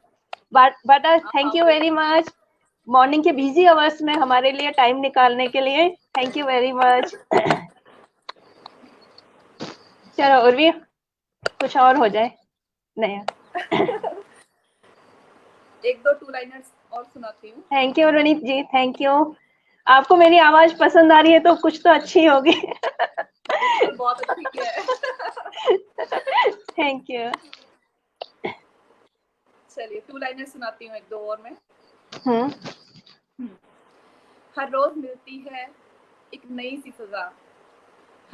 Bata thank you very much, morning के बिजी आवर्स में हमारे लिए टाइम निकालने के लिए, थैंक यू वेरी मच। चलो उर्वी, कुछ और हो जाए नया। एक दो टू लाइनर्स और सुनाती हूँ। Thank you Ranit ji, thank you. आपको मेरी आवाज पसंद आ रही है तो कुछ तो अच्छी होगी। बिल्कुल, बहुत अच्छी है। Thank you. चलिए टू लाइनर सुनाती हूँ एक दो और मैं। हम्म। हर रोज मिलती है एक नई सी सजा,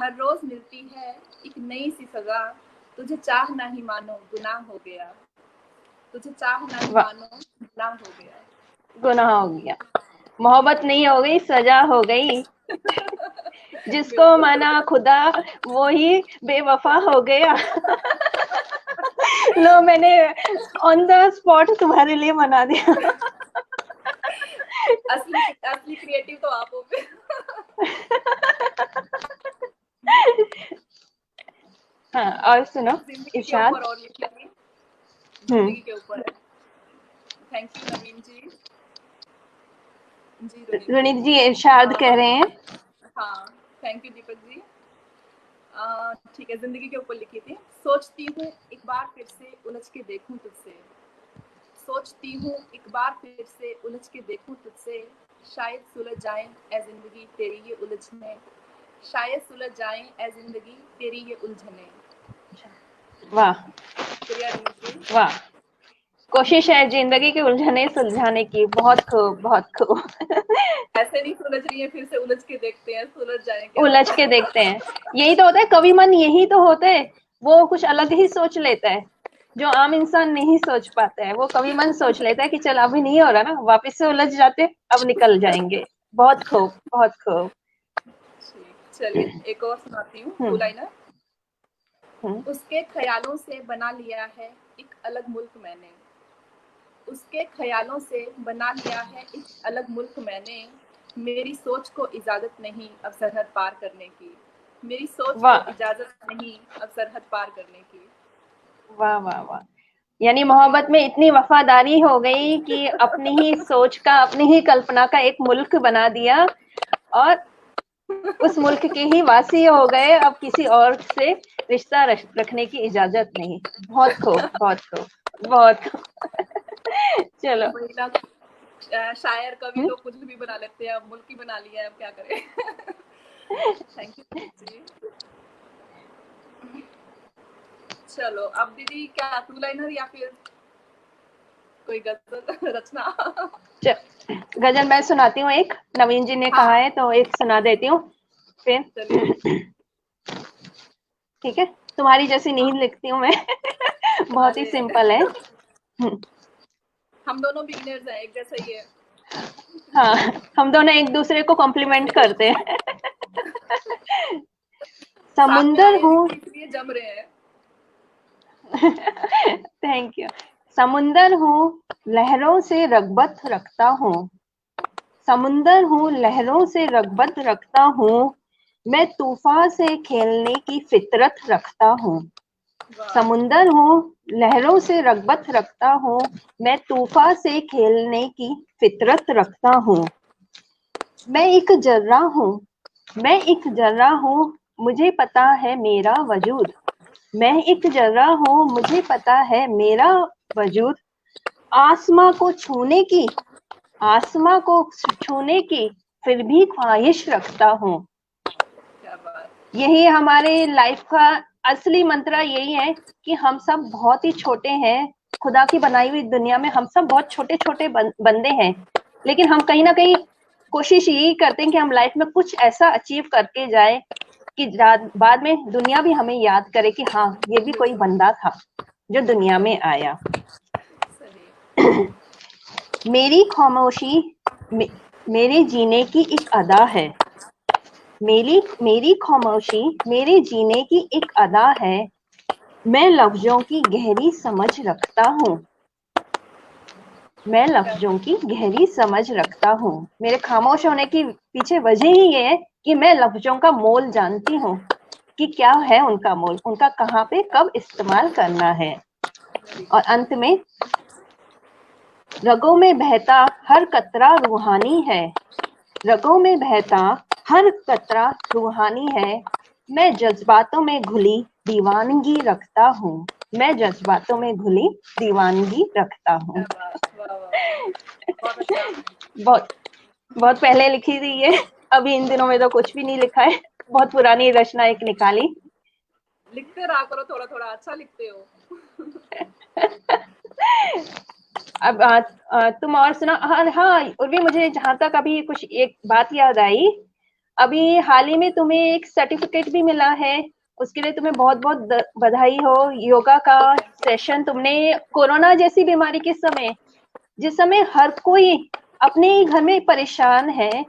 हर रोज मिलती है एक नई सी सजा, तुझे चाहना ही मानो गुनाह हो गया, तुझे चाहना ही मानो गुनाह हो गया। गुनाह हो गया, मोहब्बत नहीं हो गई, सजा हो गई। जिसको माना खुदा वो ही बेवफा हो गया। लो, मैंने ऑन द स्पॉट तुम्हारे लिए मना दिया। असली असली क्रिएटिव तो आप हो। हाँ, और सुनो जिंदगी के इरशाद। ऊपर और लिख लीजिए, जिंदगी के ऊपर है। थैंक यू नवीन जी। जी रणीत जी इरशाद कह रहे हैं। हाँ, थैंक यू दीपक जी। ठीक है, जिंदगी के ऊपर लिखी थी। सोचती हूँ एक बार फिर से उलझ के देखूं तुझसे, सोचती हूँ एक बार फिर से उलझ के देखूं तुझसे, शायद सुलझ जाए ए जिंदगी तेरी ये उलझने, शायद सुलझ जाए ए जिंदगी तेरी ये उलझने। वाह शुक्रिया रणीत जी। वाह, कोशिश है जिंदगी की उलझने सुलझाने की। बहुत खूब, बहुत खूब। ऐसे नहीं सुलझ रही है, फिर से उलझ के देखते हैं, सुलझ जाए क्या उलझ पता। के देखते हैं, यही तो होता है, कवि मन यही तो होता है। वो कुछ अलग ही सोच लेता है, जो आम इंसान नहीं सोच पाता है, वो कवि मन सोच लेता है कि चल अभी नहीं हो रहा ना, वापस से उलझ जाते, अब निकल जाएंगे। बहुत खूब, बहुत खूब। चलिए एक और सुनाती हूँ टू लाइनर। उसके ख्यालों से बना लिया है एक अलग मुल्क मैंने, उसके ख्यालों से बना लिया है एक अलग मुल्क मैंने, मेरी सोच को इजाजत नहीं अब सरहद पार करने की, मेरी सोच को इजाजत नहीं अब सरहद पार करने की। वाह वाह वाह, यानी मोहब्बत में इतनी वफादारी हो गई कि अपनी ही सोच का, अपनी ही कल्पना का एक मुल्क बना दिया, और उस मुल्क के ही वासी हो गए, अब किसी और से रिश्ता रखने की इजाजत नहीं। बहुत खूब, बहुत खूब, बहुत खूब। चलो शायर कवि लोग कुछ भी बना लेते हैं, अब मुल्क ही बना लिया है, अब क्या करें। थैंक यू जी। चलो अब दीदी क्या टू लाइनर या फिर कोई गजल रचना? गजल मैं सुनाती हूँ, एक नवीन जी ने कहा है तो एक सुना देती हूँ फिर। ठीक है, तुम्हारी जैसी नहीं लिखती हूँ मैं। बहुत ही सिंपल है। हम दोनों बिगिनर्स हैं, एक जैसा ही है। हाँ, हम दोनों एक दूसरे को कॉम्प्लीमेंट करते हैं। समुंदर हूँ, इसलिए जम रहे हैं। Thank you. समुंदर हूँ, लहरों से रगबत रखता हूँ। समुंदर हूँ, लहरों से रगबत रखता हूँ। मैं तूफान से खेलने की फितरत रखता हूँ। समुंदर हूँ, लहरों से रगबत रखता हूँ। मैं तूफान से खेलने की फितरत रखता हूँ। मैं एक जर्रा हूँ, मैं एक जर्रा हूँ, मुझे पता है मेरा वजूद। मैं एक जर्रा हूँ, मुझे पता है मेरा वजूद। आसमां को छूने की, आसमां को छूने की फिर भी ख्वाहिश रखता हूँ। यही हमारे लाइफ का असली मंत्र यही है कि हम सब बहुत ही छोटे हैं। खुदा की बनाई हुई दुनिया में हम सब बहुत छोटे छोटे बंदे हैं, लेकिन हम कहीं ना कहीं कोशिश यही करते हैं कि हम लाइफ में कुछ ऐसा अचीव करके जाए कि बाद में दुनिया भी हमें याद करे कि हाँ, ये भी कोई बंदा था जो दुनिया में आया। मेरी खामोशी मेरे जीने की एक अदा है। मेरी खामोशी मेरे जीने की एक अदा है। मैं लफ्जों की गहरी समझ रखता हूँ। मैं लफ्जों की गहरी समझ रखता हूँ। मेरे खामोश होने की पीछे वजह ही ये है कि मैं लफ्जों का मोल जानती हूँ कि क्या है उनका मोल, उनका कहाँ पे कब इस्तेमाल करना है। और अंत में, रगों में बहता हर कतरा रूहानी है। रगों में बहता हर कतरा रूहानी है। मैं जज्बातों में घुली दीवानगी रखता हूँ। मैं जज्बातों में घुली दीवानगी रखता हूँ। बहुत बहुत पहले लिखी थी ये, अभी इन दिनों में तो कुछ भी नहीं लिखा है। बहुत पुरानी रचना एक निकाली। लिखते रहा करो, थोड़ा थोड़ा अच्छा लिखते हो। अब तुम और सुना। हाँ, और भी मुझे जहां तक अभी कुछ एक बात याद आई, अभी हाल ही में तुम्हें एक सर्टिफिकेट भी मिला है, उसके लिए तुम्हें बहुत बहुत बधाई हो। योगा का सेशन तुमने कोरोना जैसी बीमारी के समय, जिस समय हर कोई अपने ही घर में परेशान है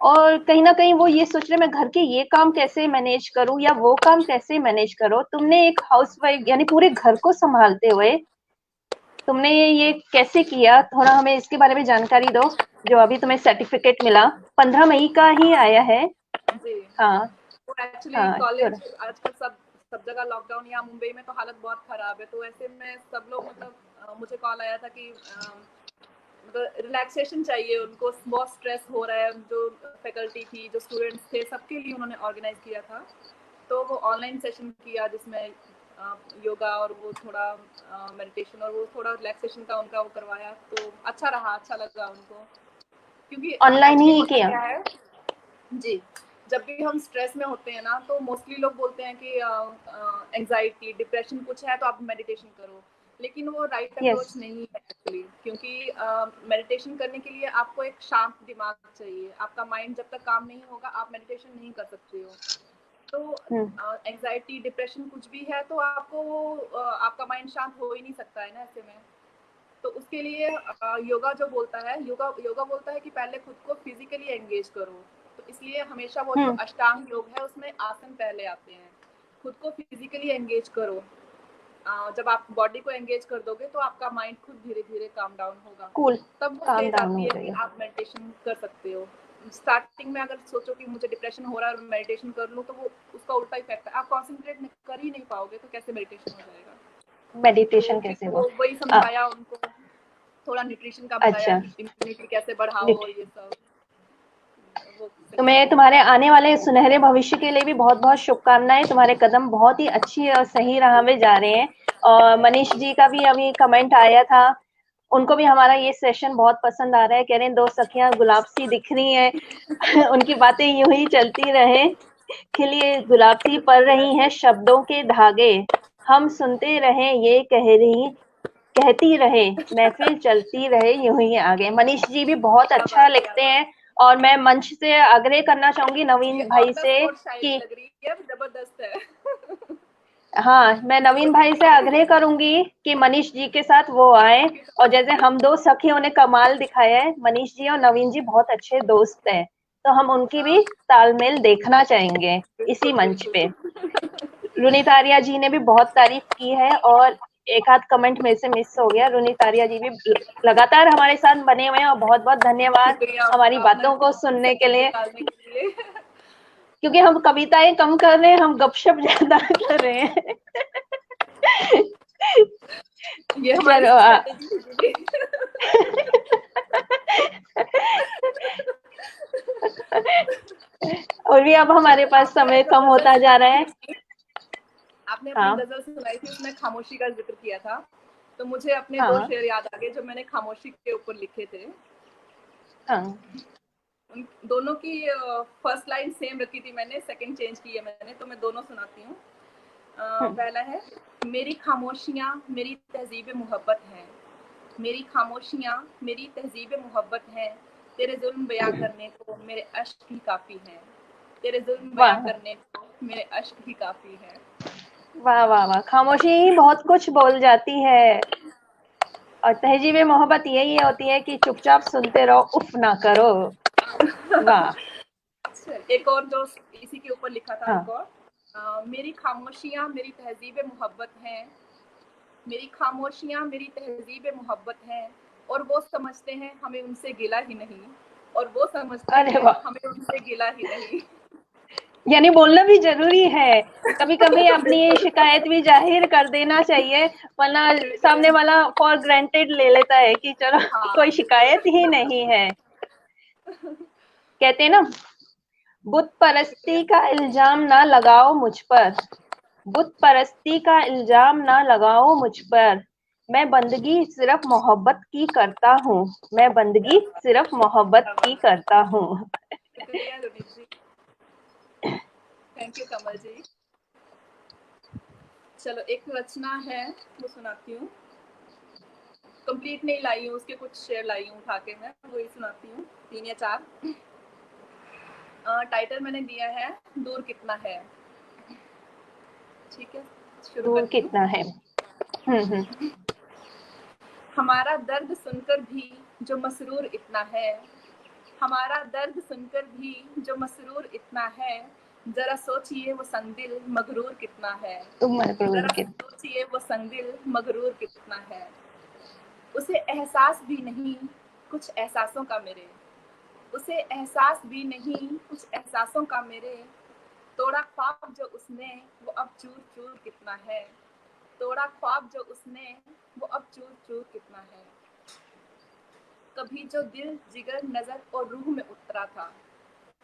और कहीं ना कहीं वो ये सोच रहे मैं घर के ये काम कैसे मैनेज करूं या वो काम कैसे मैनेज करो, तुमने एक हाउसवाइफ यानी पूरे घर को संभालते हुए तुमने ये कैसे किया, थोड़ा हमें इसके बारे में जानकारी दो। जो अभी तुम्हें सर्टिफिकेट मिला 15 मई का ही आया है। जी हाँ, तो एक्चुअली हाँ, कॉलेज आजकल सब जगह लॉकडाउन, यहाँ मुंबई में तो हालत बहुत खराब है, तो ऐसे में सब लोग मतलब मुझे कॉल आया था कि मतलब रिलैक्सेशन चाहिए उनको, बहुत स्ट्रेस हो रहा है। जो फैकल्टी थी, जो स्टूडेंट्स थे, सबके लिए उन्होंने ऑर्गेनाइज किया था। तो वो ऑनलाइन सेशन किया जिसमें योगा और वो थोड़ा मेडिटेशन और वो थोड़ा रिलैक्सेशन का उनका वो करवाया, तो अच्छा रहा, अच्छा लगा उनको। क्योंकि ऑनलाइन एक्चुअली ही होता किया। क्या है जी, जब भी हम स्ट्रेस में होते हैं ना, तो मोस्टली लोग बोलते हैं कि एंजाइटी डिप्रेशन कुछ है तो आप मेडिटेशन करो, लेकिन वो राइट अप्रोच नहीं है एक्चुअली। क्योंकि मेडिटेशन करने के लिए आपको एक शांत दिमाग चाहिए। आपका माइंड जब तक काम नहीं होगा आप मेडिटेशन नहीं कर सकते हो। तो एंजाइटी डिप्रेशन कुछ भी है तो आपको आपका माइंड शांत हो ही नहीं सकता है ना ऐसे में। तो उसके लिए योगा जो बोलता है, योगा बोलता है कि पहले खुद को फिजिकली एंगेज करो। तो इसलिए हमेशा वो जो अष्टांग योग है उसमें आसन पहले आते हैं। खुद को फिजिकली एंगेज करो। जब आप बॉडी को एंगेज कर दोगे तो आपका माइंड खुद धीरे धीरे काम डाउन होगा। तब वो स्टेज आती है कि आप मेडिटेशन कर सकते हो। स्टार्टिंग में अगर सोचो कि मुझे डिप्रेशन हो रहा है और मेडिटेशन कर लूँ, तो वो उसका उल्टा इफेक्ट है, आप कॉन्सेंट्रेट कर ही नहीं पाओगे, तो कैसे मेडिटेशन हो जाएगा। मेडिटेशन तो कैसे वो वही समझाया उनको, थोड़ा न्यूट्रिशन का बताया कि इम्यूनिटी कैसे बढ़ाओ और ये सब। तुम्हें तुम्हारे आने वाले सुनहरे भविष्य के लिए भी बहुत बहुत शुभकामनाएं। तुम्हारे कदम बहुत ही अच्छी और सही राह में जा रहे हैं। और मनीष जी का भी अभी कमेंट आया था, उनको भी हमारा ये सेशन बहुत पसंद आ रहा है। कह रहे हैं 2 सखियां गुलाब सी दिख रही हैं। उनकी बातें यूं ही चलती रहे। खिली गुलाब सी पड़ रही हैं शब्दों के धागे, हम सुनते रहे ये कहती रहे, महफिल चलती रहे यूं ही आगे। मनीष जी भी बहुत क्या अच्छा बात, क्या लिखते बात। हैं और मैं मंच से आग्रह करना चाहूंगी नवीन ये भाई ऑन द से स्पॉट शायरी कि लग रही है, जबरदस्त है। हाँ, मैं नवीन जोर भाई से दीजिए। आग्रह करूंगी कि मनीष जी के साथ वो आए। और जैसे हम 2 सखियों ने कमाल दिखाया है, मनीष जी और नवीन जी बहुत अच्छे दोस्त हैं, तो हम उनकी भी तालमेल देखना चाहेंगे इसी बिल्कुल मंच पे। बिल्कुल। रुनी तारिया जी ने भी बहुत तारीफ की है और एक आध कमेंट मेरे से मिस हो गया। रुनी तारिया जी भी लगातार हमारे साथ बने हुए हैं और बहुत बहुत धन्यवाद शुक्रिया हमारी आपका, अपना बातों को सुनने के समय लिए। निकालने के लिए। क्योंकि हम कविताएं कम कर रहे हैं, हम गपशप ज्यादा कर रहे हैं। ये हमारी चलो स्ट्रेटेजी है। और भी अब हमारे पास आपने समय जो कम गजल होता जा सुनाई रहा थी है। अपनी, आपने अपनी हाँ गजल सुनाई थी, उसमें खामोशी का जिक्र किया था, तो मुझे अपने 2 हाँ शेर याद आ गए जो मैंने खामोशी के ऊपर लिखे थे। हाँ। उन दोनों की फर्स्ट लाइन सेम रखी थी मैंने, सेकंड चेंज की है मैंने, तो मैं दोनों सुनाती हूँ। पहला है, मेरी खामोशियाँ मेरी तहजीब मोहब्बत हैं, मेरी खामोशियाँ मेरी तहजीब मोहब्बत हैं, तेरे जुल्म बयां करने को मेरे अश्क ही काफ़ी हैं, तेरे जुल्म बयां वाह करने को मेरे अश्क ही काफ़ी हैं। वाह वाह वाह, खामोशी ही बहुत कुछ बोल जाती है। और तहजीब मोहब्बत यही होती है कि चुपचाप सुनते रहो, उफ ना करो। वाह। एक और जो इसी के ऊपर लिखा था, एक हाँ और, मेरी खामोशियाँ मेरी तहजीब मोहब्बत हैं, मेरी खामोशियाँ मेरी तहजीब मोहब्बत हैं, और वो समझते हैं हमें उनसे गिला ही नहीं, और वो समझते अरे हैं वाह, हमें उनसे गिला ही नहीं। यानी बोलना भी जरूरी है। कभी कभी अपनी बिल्कुल। शिकायत भी जाहिर कर देना चाहिए, वरना सही सामने में। वाला फॉर ग्रांटेड ले लेता है कि चलो हाँ कोई शिकायत बिल्कुल। ही नहीं है। कहते हैं ना, बुत शुक्रिया। परस्ती का इल्जाम ना लगाओ मुझ पर, बुत परस्ती का इल्जाम ना लगाओ मुझ पर, मैं बंदगी सिर्फ मोहब्बत की करता हूँ, मैं क्या बंदगी बात, सिर्फ मोहब्बत क्या की बात। करता हूँ। शुक्रिया रवीश जी, थैंक यू कमल जी। चलो एक रचना है, वो सुनाती हूँ, कंप्लीट नहीं लाई हूँ, उसके कुछ शेर लाई हूँ उठा के, मैं वही सुनाती हूँ, 3 या 4। टाइटल मैंने दिया है, दूर कितना है। ठीक है, शुरू दूर करती हूँ। कितना है। हम्म। हमारा दर्द सुनकर भी जो मसरूर इतना है, हमारा दर्द सुनकर भी जो मसरूर इतना है, जरा सोचिए वो संगदिल मगरूर कितना है, तुम मजबूर जरा के। सोचिए वो संगदिल मगरूर कितना है, उसे एहसास भी नहीं कुछ एहसासों का मेरे, उसे एहसास भी नहीं कुछ एहसासों का मेरे, तोड़ा ख्वाब जो उसने वो अब चूर चूर कितना है, तोड़ा ख्वाब जो उसने वो अब चूर चूर कितना है, कभी जो दिल जिगर नजर और रूह में उतरा था,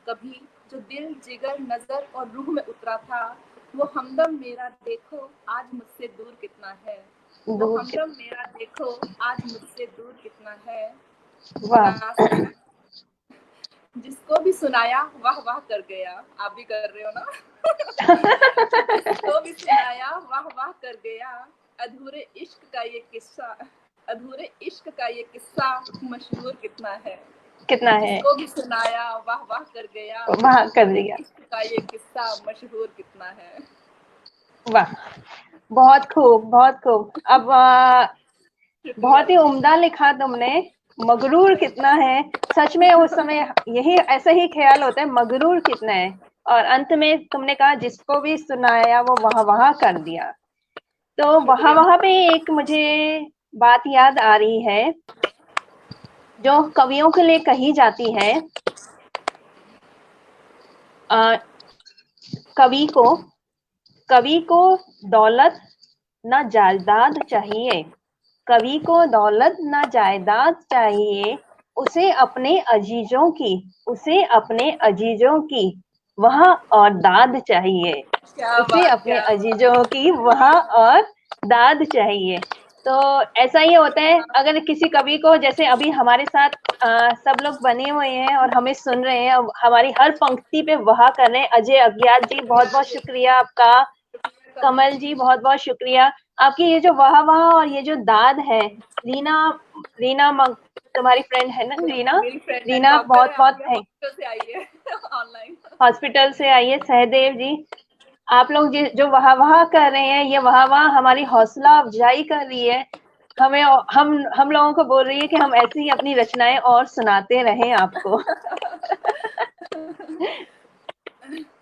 कभी जो दिल जिगर नजर और रूह में उतरा था, वो हमदम मेरा देखो आज मुझसे दूर कितना है, वो दूर के। हमदम मेरा देखो आज मुझसे दूर कितना है। वाह। लास्ट है, जिसको भी सुनाया वाह वाह कर गया, आप भी कर रहे हो ना। जिसको भी सुनाया वाह वाह कर गया, अधूरे इश्क का ये किस्सा, अधूरे इश्क का ये किस्सा मशहूर कितना है, कितना है। जिसको भी सुनाया वाह वाह कर गया, वाह कर अधूरे दिया। इश्क का ये किस्सा मशहूर कितना है। वाह, बहुत खूब बहुत खूब। अब शुक्रिया बहुत ही रमेश उम्दा लिखा तुमने। मगरूर कितना है, सच में उस समय यही ऐसा ही ख्याल होता है, मगरूर कितना है। और अंत में तुमने कहा जिसको भी सुनाया वो वाह वाह कर दिया। तो वहां शुक्रिया। वहां पे एक मुझे बात याद आ रही है जो कवियों के लिए कही जाती है। आ, कवि को कवि को दौलत न जायदाद चाहिए, कवि को दौलत न जायदाद चाहिए, उसे अपने अजीजों की, उसे अपने अजीजों की वहाँ और दाद चाहिए, क्या उसे बात, अपने क्या बात। अजीजों की वहाँ और दाद चाहिए। तो ऐसा ही होता है, अगर किसी कवि को, जैसे अभी हमारे साथ सब लोग बने हुए हैं और हमें सुन रहे हैं, हमारी हर पंक्ति पे वाह कर रहे हैं। अजय अज्ञात जी, बहुत बहुत शुक्रिया आपका। कमल जी, बहुत बहुत शुक्रिया। आपकी ये जो वाह वाह और ये जो दाद है, रीना, रीना तुम्हारी फ्रेंड है ना रीना? मेरी फ्रेंड है, रीना, डॉक्टर बहुत है, बहुत अभी थैंक, हॉस्पिटल से आई है ऑनलाइन। हॉस्पिटल से आई है सहदेव जी। आप लोग जो वाह वाह कर रहे हैं, ये वाह वाह हमारी हौसला अफजाई कर रही है, हमें, हम लोगों को बोल रही है कि हम ऐसी ही अपनी रचनाएं और सुनाते रहें आपको।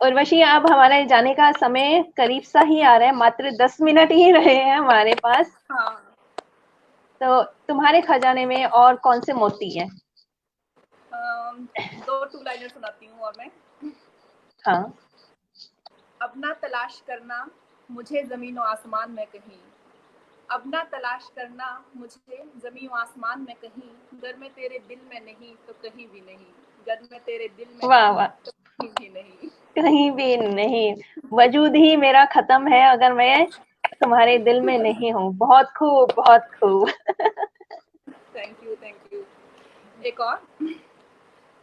उर्वशी, अब हमारे जाने का समय करीब सा ही आ रहा है, मात्र 10 मिनट ही रहे हैं हमारे पास। हाँ, तो तुम्हारे खजाने में और कौन से मोती हैं? दो टू लाइनर सुनाती हूँ और मैं। हाँ। अपना तलाश करना मुझे जमीन और आसमान में कहीं, अपना तलाश करना मुझे जमीन और आसमान में कहीं, अगर मैं तेरे दिल में नहीं तो कहीं भी नहीं, अगर मैं तेरे दिल में वाह नहीं वाह, तो कहीं भी नहीं। कहीं भी नहीं, वजूद ही मेरा खत्म है अगर मैं तुम्हारे दिल में नहीं हूँ। बहुत खूब, बहुत खूब। Thank you, thank you. एक और।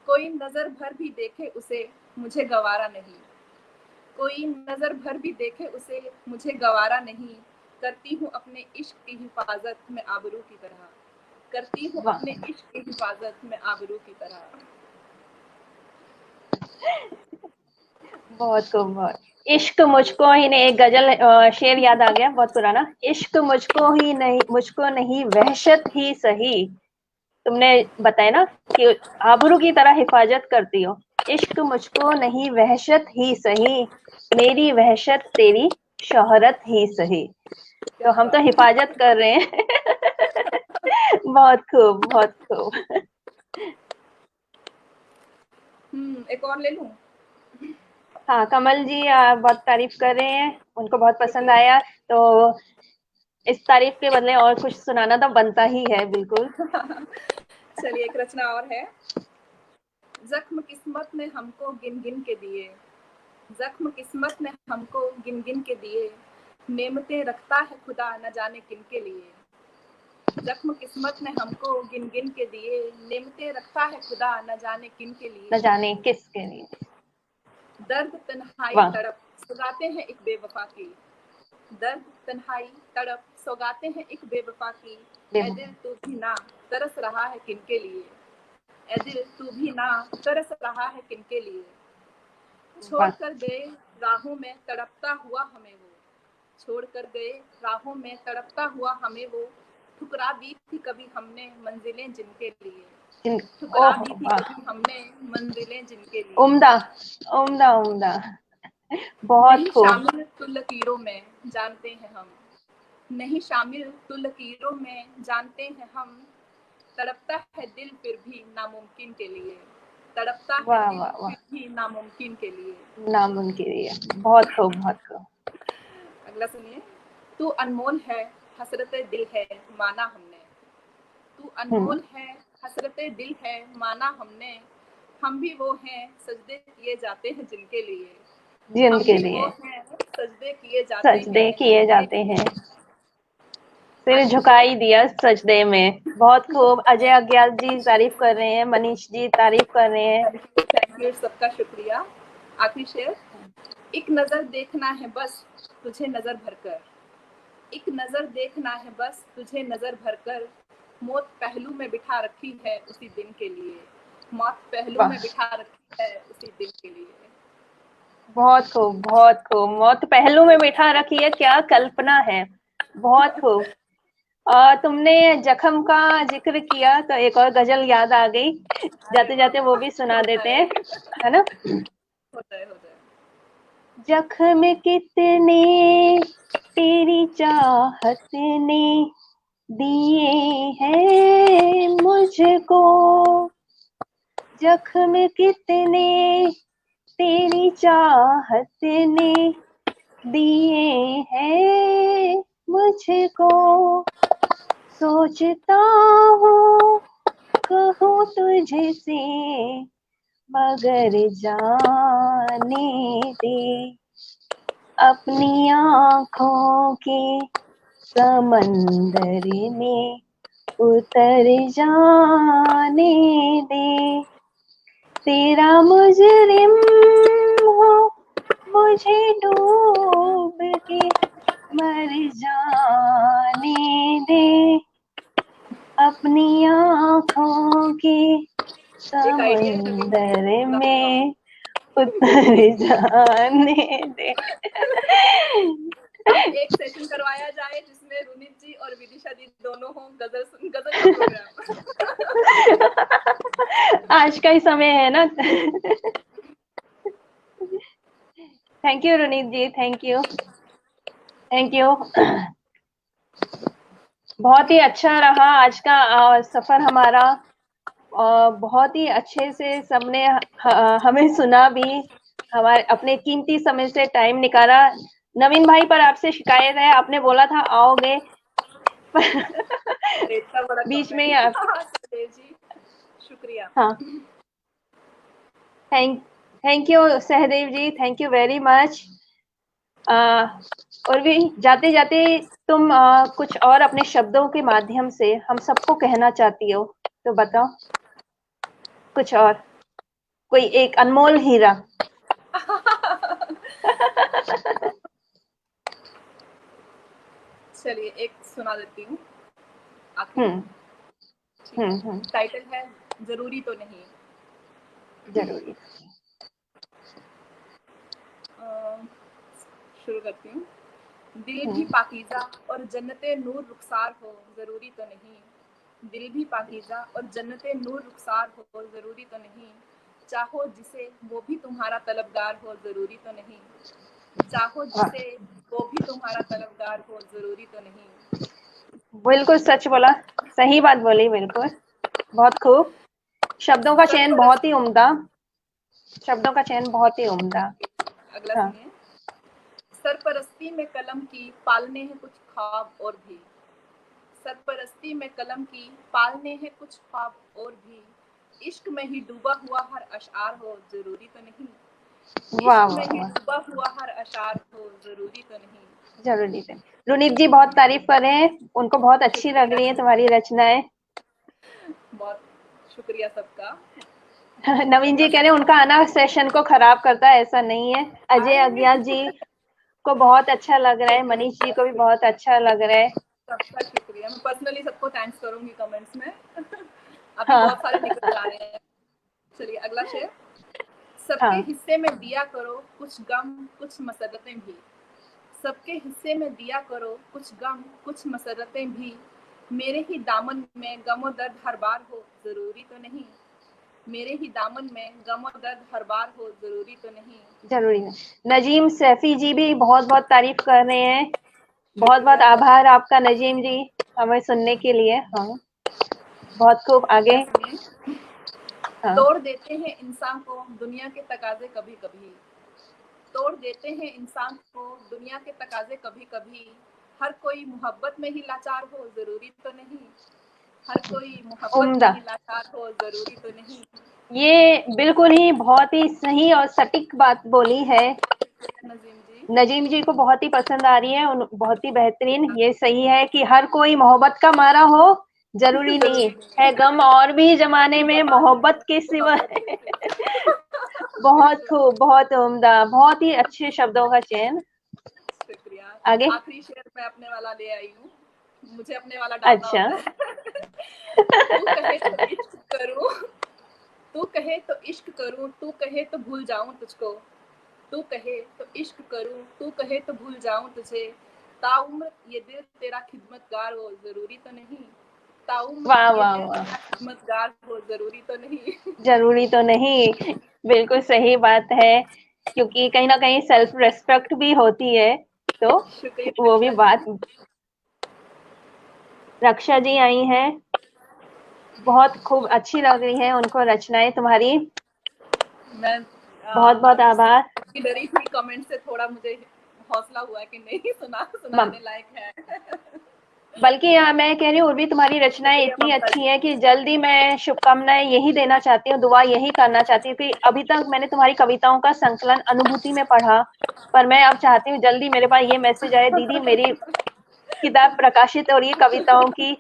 कोई नजर भर भी देखे उसे मुझे गवारा नहीं, कोई नजर भर भी देखे उसे मुझे गवारा नहीं, करती हूँ अपने इश्क की हिफाजत में आबरू की तरह, करती हूँ वाह, अपने इश्क की हिफाजत में आबरू की तरह। बहुत खूब, बहुत। इश्क मुझको ही नहीं, एक गजल शेर याद आ गया, बहुत पुराना। इश्क मुझको ही नहीं, मुझको नहीं, वहशत ही सही। तुमने बताया ना कि आबरू की तरह हिफाजत करती हो। इश्क मुझको नहीं, वहशत ही सही, मेरी वहशत तेरी शोहरत ही सही। क्या तो हम तो बात। हिफाजत कर रहे हैं। बहुत खूब, बहुत खूब। एक और ले लूं। हाँ, कमल जी बहुत तारीफ कर रहे हैं, उनको बहुत पसंद शुक्रिया। आया। तो इस तारीफ के बदले और कुछ सुनाना तो बनता ही है, बिल्कुल। चलिए, एक रचना और है। जख्म किस्मत ने हमको गिन गिन के दिए, जख्म किस्मत ने हमको गिन गिन के दिए, नेमतें रखता है खुदा न जाने किन के लिए, जख्म किस्मत ने हमको गिन गिन के दिए, नेमतें रखता है खुदा न जाने किन के न लिए, जाने किसके लिए। दर्द तन्हाई वाह, तड़प सगाते हैं एक बेवफा की, दर्द तन्हाई तड़प सौगाते हैं एक बेवफा की, ए बेवकूफ। दिल तू भी ना तरस रहा है किनके लिए, ए दिल तू भी ना तरस रहा है किनके लिए, छोड़ वाह, कर गए राहों में तड़पता हुआ हमें वो, छोड़ कर गए राहों में तड़पता हुआ हमें वो, ठुकरा दी थी कभी हमने मंजिलें जिनके लिए, जिन, ठुकरा ओह दी थी वाह, कभी हमने मंजिलें जिनके लिए, उम्दा, उम्दा, उम्दा, बहुत नहीं खूब। शामिल तू लकीरों में जानते हैं हम, नहीं शामिल तू लकीरों में जानते हैं हम, तड़पता है दिल फिर भी नामुमकिन के लिए, तड़पता है वाह दिल वाह वाह, फिर भी नामुमकिन के लिए। नामुमकिन है, बहुत खूब, बहुत खूब। अगला सुनिए। तू अनमोल है हसरत दिल है माना हमने, तू हम्म, अनमोल है हसरत दिल है माना हमने, हम भी वो हैं सजदे किए जाते हैं जिनके लिए, हम जिनके भी वो लिए हैं सजदे किए जाते सजदे हैं किए जिनके जाते लिए। हैं, सिर आखिरी झुका शेर। ही दिया सजदे में। बहुत खूब। अजय अज्ञात जी तारीफ कर रहे हैं, मनीष जी तारीफ कर रहे हैं। थैंक यू, सबका शुक्रिया। आखिरी शेर। एक नजर देखना है बस तुझे नजर भरकर, एक नजर देखना है बस तुझे नजर भरकर, मौत पहलू में बिठा रखी है उसी दिन के लिए, मौत पहलू वाह, में बिठा रखी है उसी दिन के लिए। बहुत खूब, बहुत खूब। मौत पहलू में बिठा रखी है, क्या कल्पना है। बहुत खूब। तुमने जख्म का जिक्र किया तो एक और गजल याद आ गई, अरे जाते जाते वो वाह, भी सुना होता देते है, हैं, है ना? होता है, होता है। जख्म कितने तेरी चाहत ने दिए हैं मुझको, जख्म कितने तेरी चाहत ने दिए हैं मुझको, सोचता हूँ कहूँ तुझसे मगर जाने दे, अपनी आँखों के समंदर में उतर जाने दे, तेरा मुजरिम हो मुझे डूब के मर जाने दे, अपनी आँखों के एक आइडिया है नवीन जी, समंदर सुनाता हूँ। में उतर जाने दे। अब एक सेशन करवाया जाए जिसमें रुनित जी और विदिशा जी दोनों हों, गजल का प्रोग्राम। आज का ही समय है ना। Thank you Runit ji, thank you, thank you. बहुत ही अच्छा रहा आज का सफर हमारा। बहुत ही अच्छे से सबने हमें सुना भी, हमारे अपने कीमती समय से टाइम निकाला। नवीन भाई, पर आपसे शिकायत है, आपने बोला था आओगे, अरे इतना बड़ा बीच में ही कमेंट। संदेव जी शुक्रिया। हाँ, thank you Sahdev ji, thank you very much. और भी जाते जाते तुम कुछ और अपने शब्दों के माध्यम से हम सबको कहना चाहती हो तो बताओ, कुछ और, कोई एक अनमोल हीरा। चलिए एक सुना देती हूँ आखिरी। ठीक है, टाइटल है जरूरी तो नहीं। जरूरी। शुरू करती हूँ। दिल भी पाकीज़ा और जन्नते नूर रुखसार हो, जरूरी तो नहीं। दिल भी पाकीज़ा और जन्नते नूर रुखसार हो, जरूरी तो नहीं। चाहो जिसे वो भी तुम्हारा तलबगार हो, जरूरी तो नहीं। चाहो जिसे वो भी तुम्हारा तलबगार हो, जरूरी तो नहीं। बिल्कुल सच बोला, सही बात बोली, बिल्कुल, बहुत खूब। शब्दों का चयन बहुत ही उम्दा, शब्दों का चयन बहुत ही उम्दा। अगला हाँ। सुनिए। सरपरस्ती में कलम की पालने हैं कुछ ख्वाब और भी। सरपरस्ती में कलम की पालने हैं कुछ ख्वाब और भी। इश्क में ही डूबा हुआ हर अशार हो, जरूरी तो नहीं। वाह इश्क में वाह ही वाह, डूबा हुआ हर अशार हो, जरूरी तो नहीं। जरूरी है। रुनीत जी बहुत तारीफ कर रहे हैं, उनको बहुत अच्छी लग शुक्रिया, रही है तुम्हारी रचनाएं। बहुत शुक्रिया सबका। नवीन जी अगला कह रहे हैं सुनिए। उनका आना सेशन को खराब करता है, ऐसा नहीं है। अजय आए अज्ञात जी को बहुत अच्छा लग रहा है, मनीष जी को भी बहुत अच्छा लग रहा है। सबका शुक्रिया, मैं पर्सनली सबको थैंक्स करूंगी कमेंट्स में। अभी हाँ। बहुत सारे निकल जा रहे हैं। चलिए अगला शेर। सबके हाँ। हिस्से में दिया करो कुछ गम कुछ मसरतें भी। सबके हिस्से में दिया करो कुछ गम कुछ मसरतें भी। मेरे ही दामन में गम और दर्द हर बार हो, जरूरी तो नहीं। मेरे ही दामन में गम और दर्द हर बार हो, जरूरी तो नहीं। जरूरी है। नजीम सैफी जी भी बहुत बहुत तारीफ कर रहे हैं, बहुत बहुत शुक्रिया सर। आभार आपका नजीम जी, हमें सुनने के लिए। हाँ, बहुत खूब, अगला आगे। सुनिए। हाँ। तोड़ देते हैं इंसान को दुनिया के तकाजे कभी कभी। तोड़ देते हैं इंसान को दुनिया के तकाजे कभी कभी। हर कोई मोहब्बत में ही लाचार हो, जरूरी तो नहीं। हर कोई मोहब्बत में उम्दा, ही लाचार हो, जरूरी तो नहीं। ये बिल्कुल ही बहुत ही सही और सटीक बात बोली है। नजीम जी। नजीम जी को बहुत ही पसंद आ रही है, बहुत ही बेहतरीन। ये सही है कि हर कोई मोहब्बत का मारा हो, जरूरी नहीं जरूरी नहीं है गम और भी जमाने है में जमाने में मोहब्बत के सिवा। मोहब्बत के सिवा। बहुत बिल्कुल। खूब, बहुत उम्दा, बहुत ही अच्छे शब्दों का चयन। शुक्रिया। आगे। आखिरी शेर मैं अपने वाला ले आई हूँ, मुझे अपने वाला डालना अच्छा। होता है। तू कहे तो इश्क करूं, तू कहे तो इश्क करूं, तू कहे तो भूल जाऊं तुझको। तू कहे तो इश्क करूं, तू कहे तो भूल जाऊं तुझे। ताउम्र ये दिल तेरा खिदमतगार हो, जरूरी तो नहीं। ताउम्र वाह ये वाह दिल वाह, तेरा खिदमतगार हो, जरूरी तो नहीं। जरूरी तो नहीं, बिल्कुल सही बात है, क्योंकि कहीं ना कहीं सेल्फ रेस्पेक्ट भी होती है, तो शुक्रिया वो भी रक्षा जी। बात। रक्षा जी आई हैं, बहुत खूब अच्छी लग रही है उनको रचनाएं तुम्हारी। मैं बहुत बहुत आभार। डरी थी कमेंट से, थोड़ा मुझे हौसला हुआ कि नहीं मम सुनाने लायक है। बल्कि मैं कह रही हूँ उर्वी, तुम्हारी रचनाएं शुक्रिया इतनी ममता अच्छी जी। है कि जल्दी मैं शुभकामनाएं यही देना चाहती हूँ, दुआ यही करना चाहती हूँ कि अभी तक मैंने तुम्हारी कविताओं का संकलन अनुभूति में पढ़ा, पर मैं अब चाहती हूँ जल्दी मेरे पास ये मैसेज आए, दीदी मेरी किताब प्रकाशित हो रही है कविताओं की,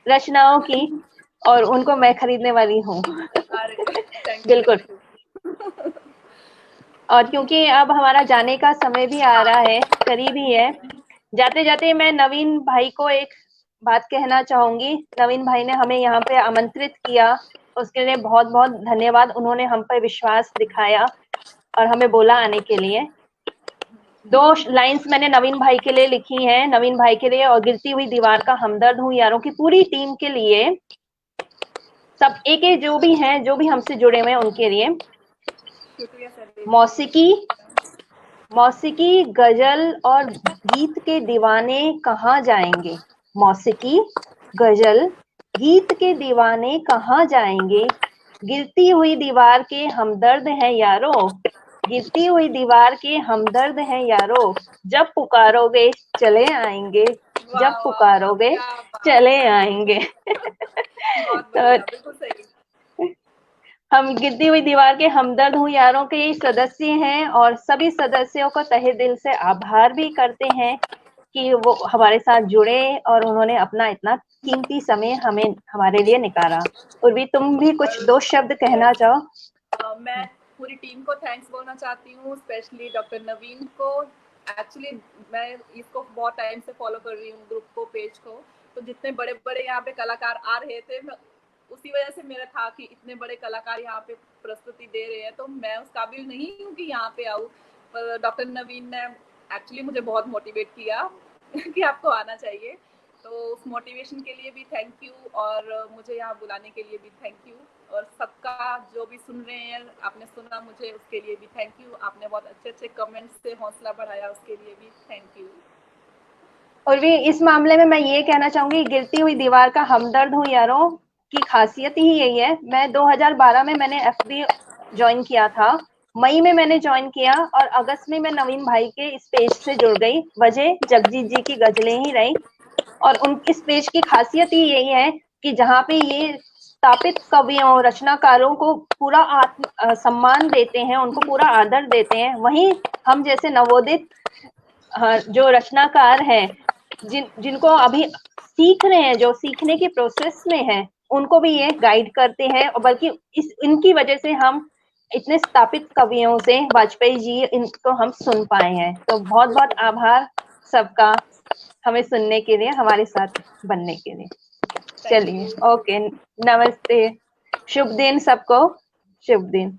रचनाओं की, और उनको मैं खरीदने वाली हूँ। बिल्कुल। और क्योंकि अब हमारा जाने का समय भी आ रहा है, करीब ही है, जाते जाते मैं नवीन भाई को एक बात कहना चाहूंगी। नवीन भाई ने हमें यहाँ पे आमंत्रित किया, उसके लिए बहुत बहुत धन्यवाद। उन्होंने हम पर विश्वास दिखाया और हमें बोला आने के लिए। 2 लाइंस मैंने नवीन भाई के लिए लिखी हैं, नवीन भाई के लिए और गिरती हुई दीवार का हमदर्द हूँ यारों की पूरी टीम के लिए, सब एक जो भी हैं, जो भी हमसे जुड़े हुए हैं उनके लिए। मौसीकी, गजल और गीत के दीवाने कहाँ जाएंगे? मौसीकी, गजल, गीत के दीवाने कहाँ जाएंगे? गिरती हुई दीवार के हमदर्द हैं यारो, गिरती हुई दीवार के हमदर्द हैं यारो, जब पुकारोगे चले आएंगे, जब पुकारोगे चले आएंगे। तो हम गिरती हुई दीवार के हमदर्द हूँ यारों के सदस्य हैं और सभी सदस्यों का तहे दिल से आभार भी करते हैं कि वो हमारे साथ जुड़े और उन्होंने अपना इतना कीमती समय हमारे लिए निकाला। उर्वी, तुम भी कुछ 2 शब्द कहना चाहो? मैं पूरी टीम को थैंक्स बोलना चाहती हूँ, स्पेशली डॉक्टर नवीन को। एक्चुअली मैं इसको बहुत टाइम से फॉलो कर रही हूँ, ग्रुप को, पेज को। तो जितने बड़े बड़े यहाँ पे कलाकार आ रहे थे, उसी वजह से मेरा था कि इतने बड़े कलाकार यहाँ पे प्रस्तुति दे रहे हैं, तो मैं उस काबिल नहीं हूँ कि यहाँ पे आऊँ, पर डॉक्टर नवीन ने एक्चुअली मुझे बहुत मोटिवेट किया कि आपको आना चाहिए। तो उस मोटिवेशन के लिए भी थैंक यू, और मुझे यहाँ बुलाने के लिए भी थैंक यू, और सबका जो भी सुन रहे हैं, आपने सुना मुझे, उसके लिए भी थैंक यू। आपने बहुत अच्छे अच्छे कमेंट्स से हौसला बढ़ाया, उसके लिए भी थैंक यू। और भी इस मामले में मैं ये कहना चाहूंगी, गिरती हुई दीवार का हमदर्द हूँ यारों की खासियत ही यही है। मैं 2012 में मैंने एफबी ज्वाइन किया था, मई में मैंने ज्वाइन किया और अगस्त में मैं नवीन भाई के इस पेज से जुड़ गई। वजह जगजीत जी की गजलें ही रही, और उन इस पेज की खासियत ही यही है कि जहाँ पे ये स्थापित कवियों, रचनाकारों को पूरा सम्मान देते हैं, उनको पूरा आदर देते हैं, वहीं हम जैसे नवोदित जो रचनाकार हैं, जिनको अभी सीख रहे हैं, जो सीखने की प्रोसेस में है, उनको भी ये गाइड करते हैं। और बल्कि इनकी वजह से हम इतने स्थापित कवियों से, वाजपेयी जी, इनको हम सुन पाए हैं। तो बहुत बहुत आभार सबका हमें सुनने के लिए, हमारे साथ बनने के लिए। चलिए, ओके, नमस्ते, शुभ दिन सबको, शुभ दिन।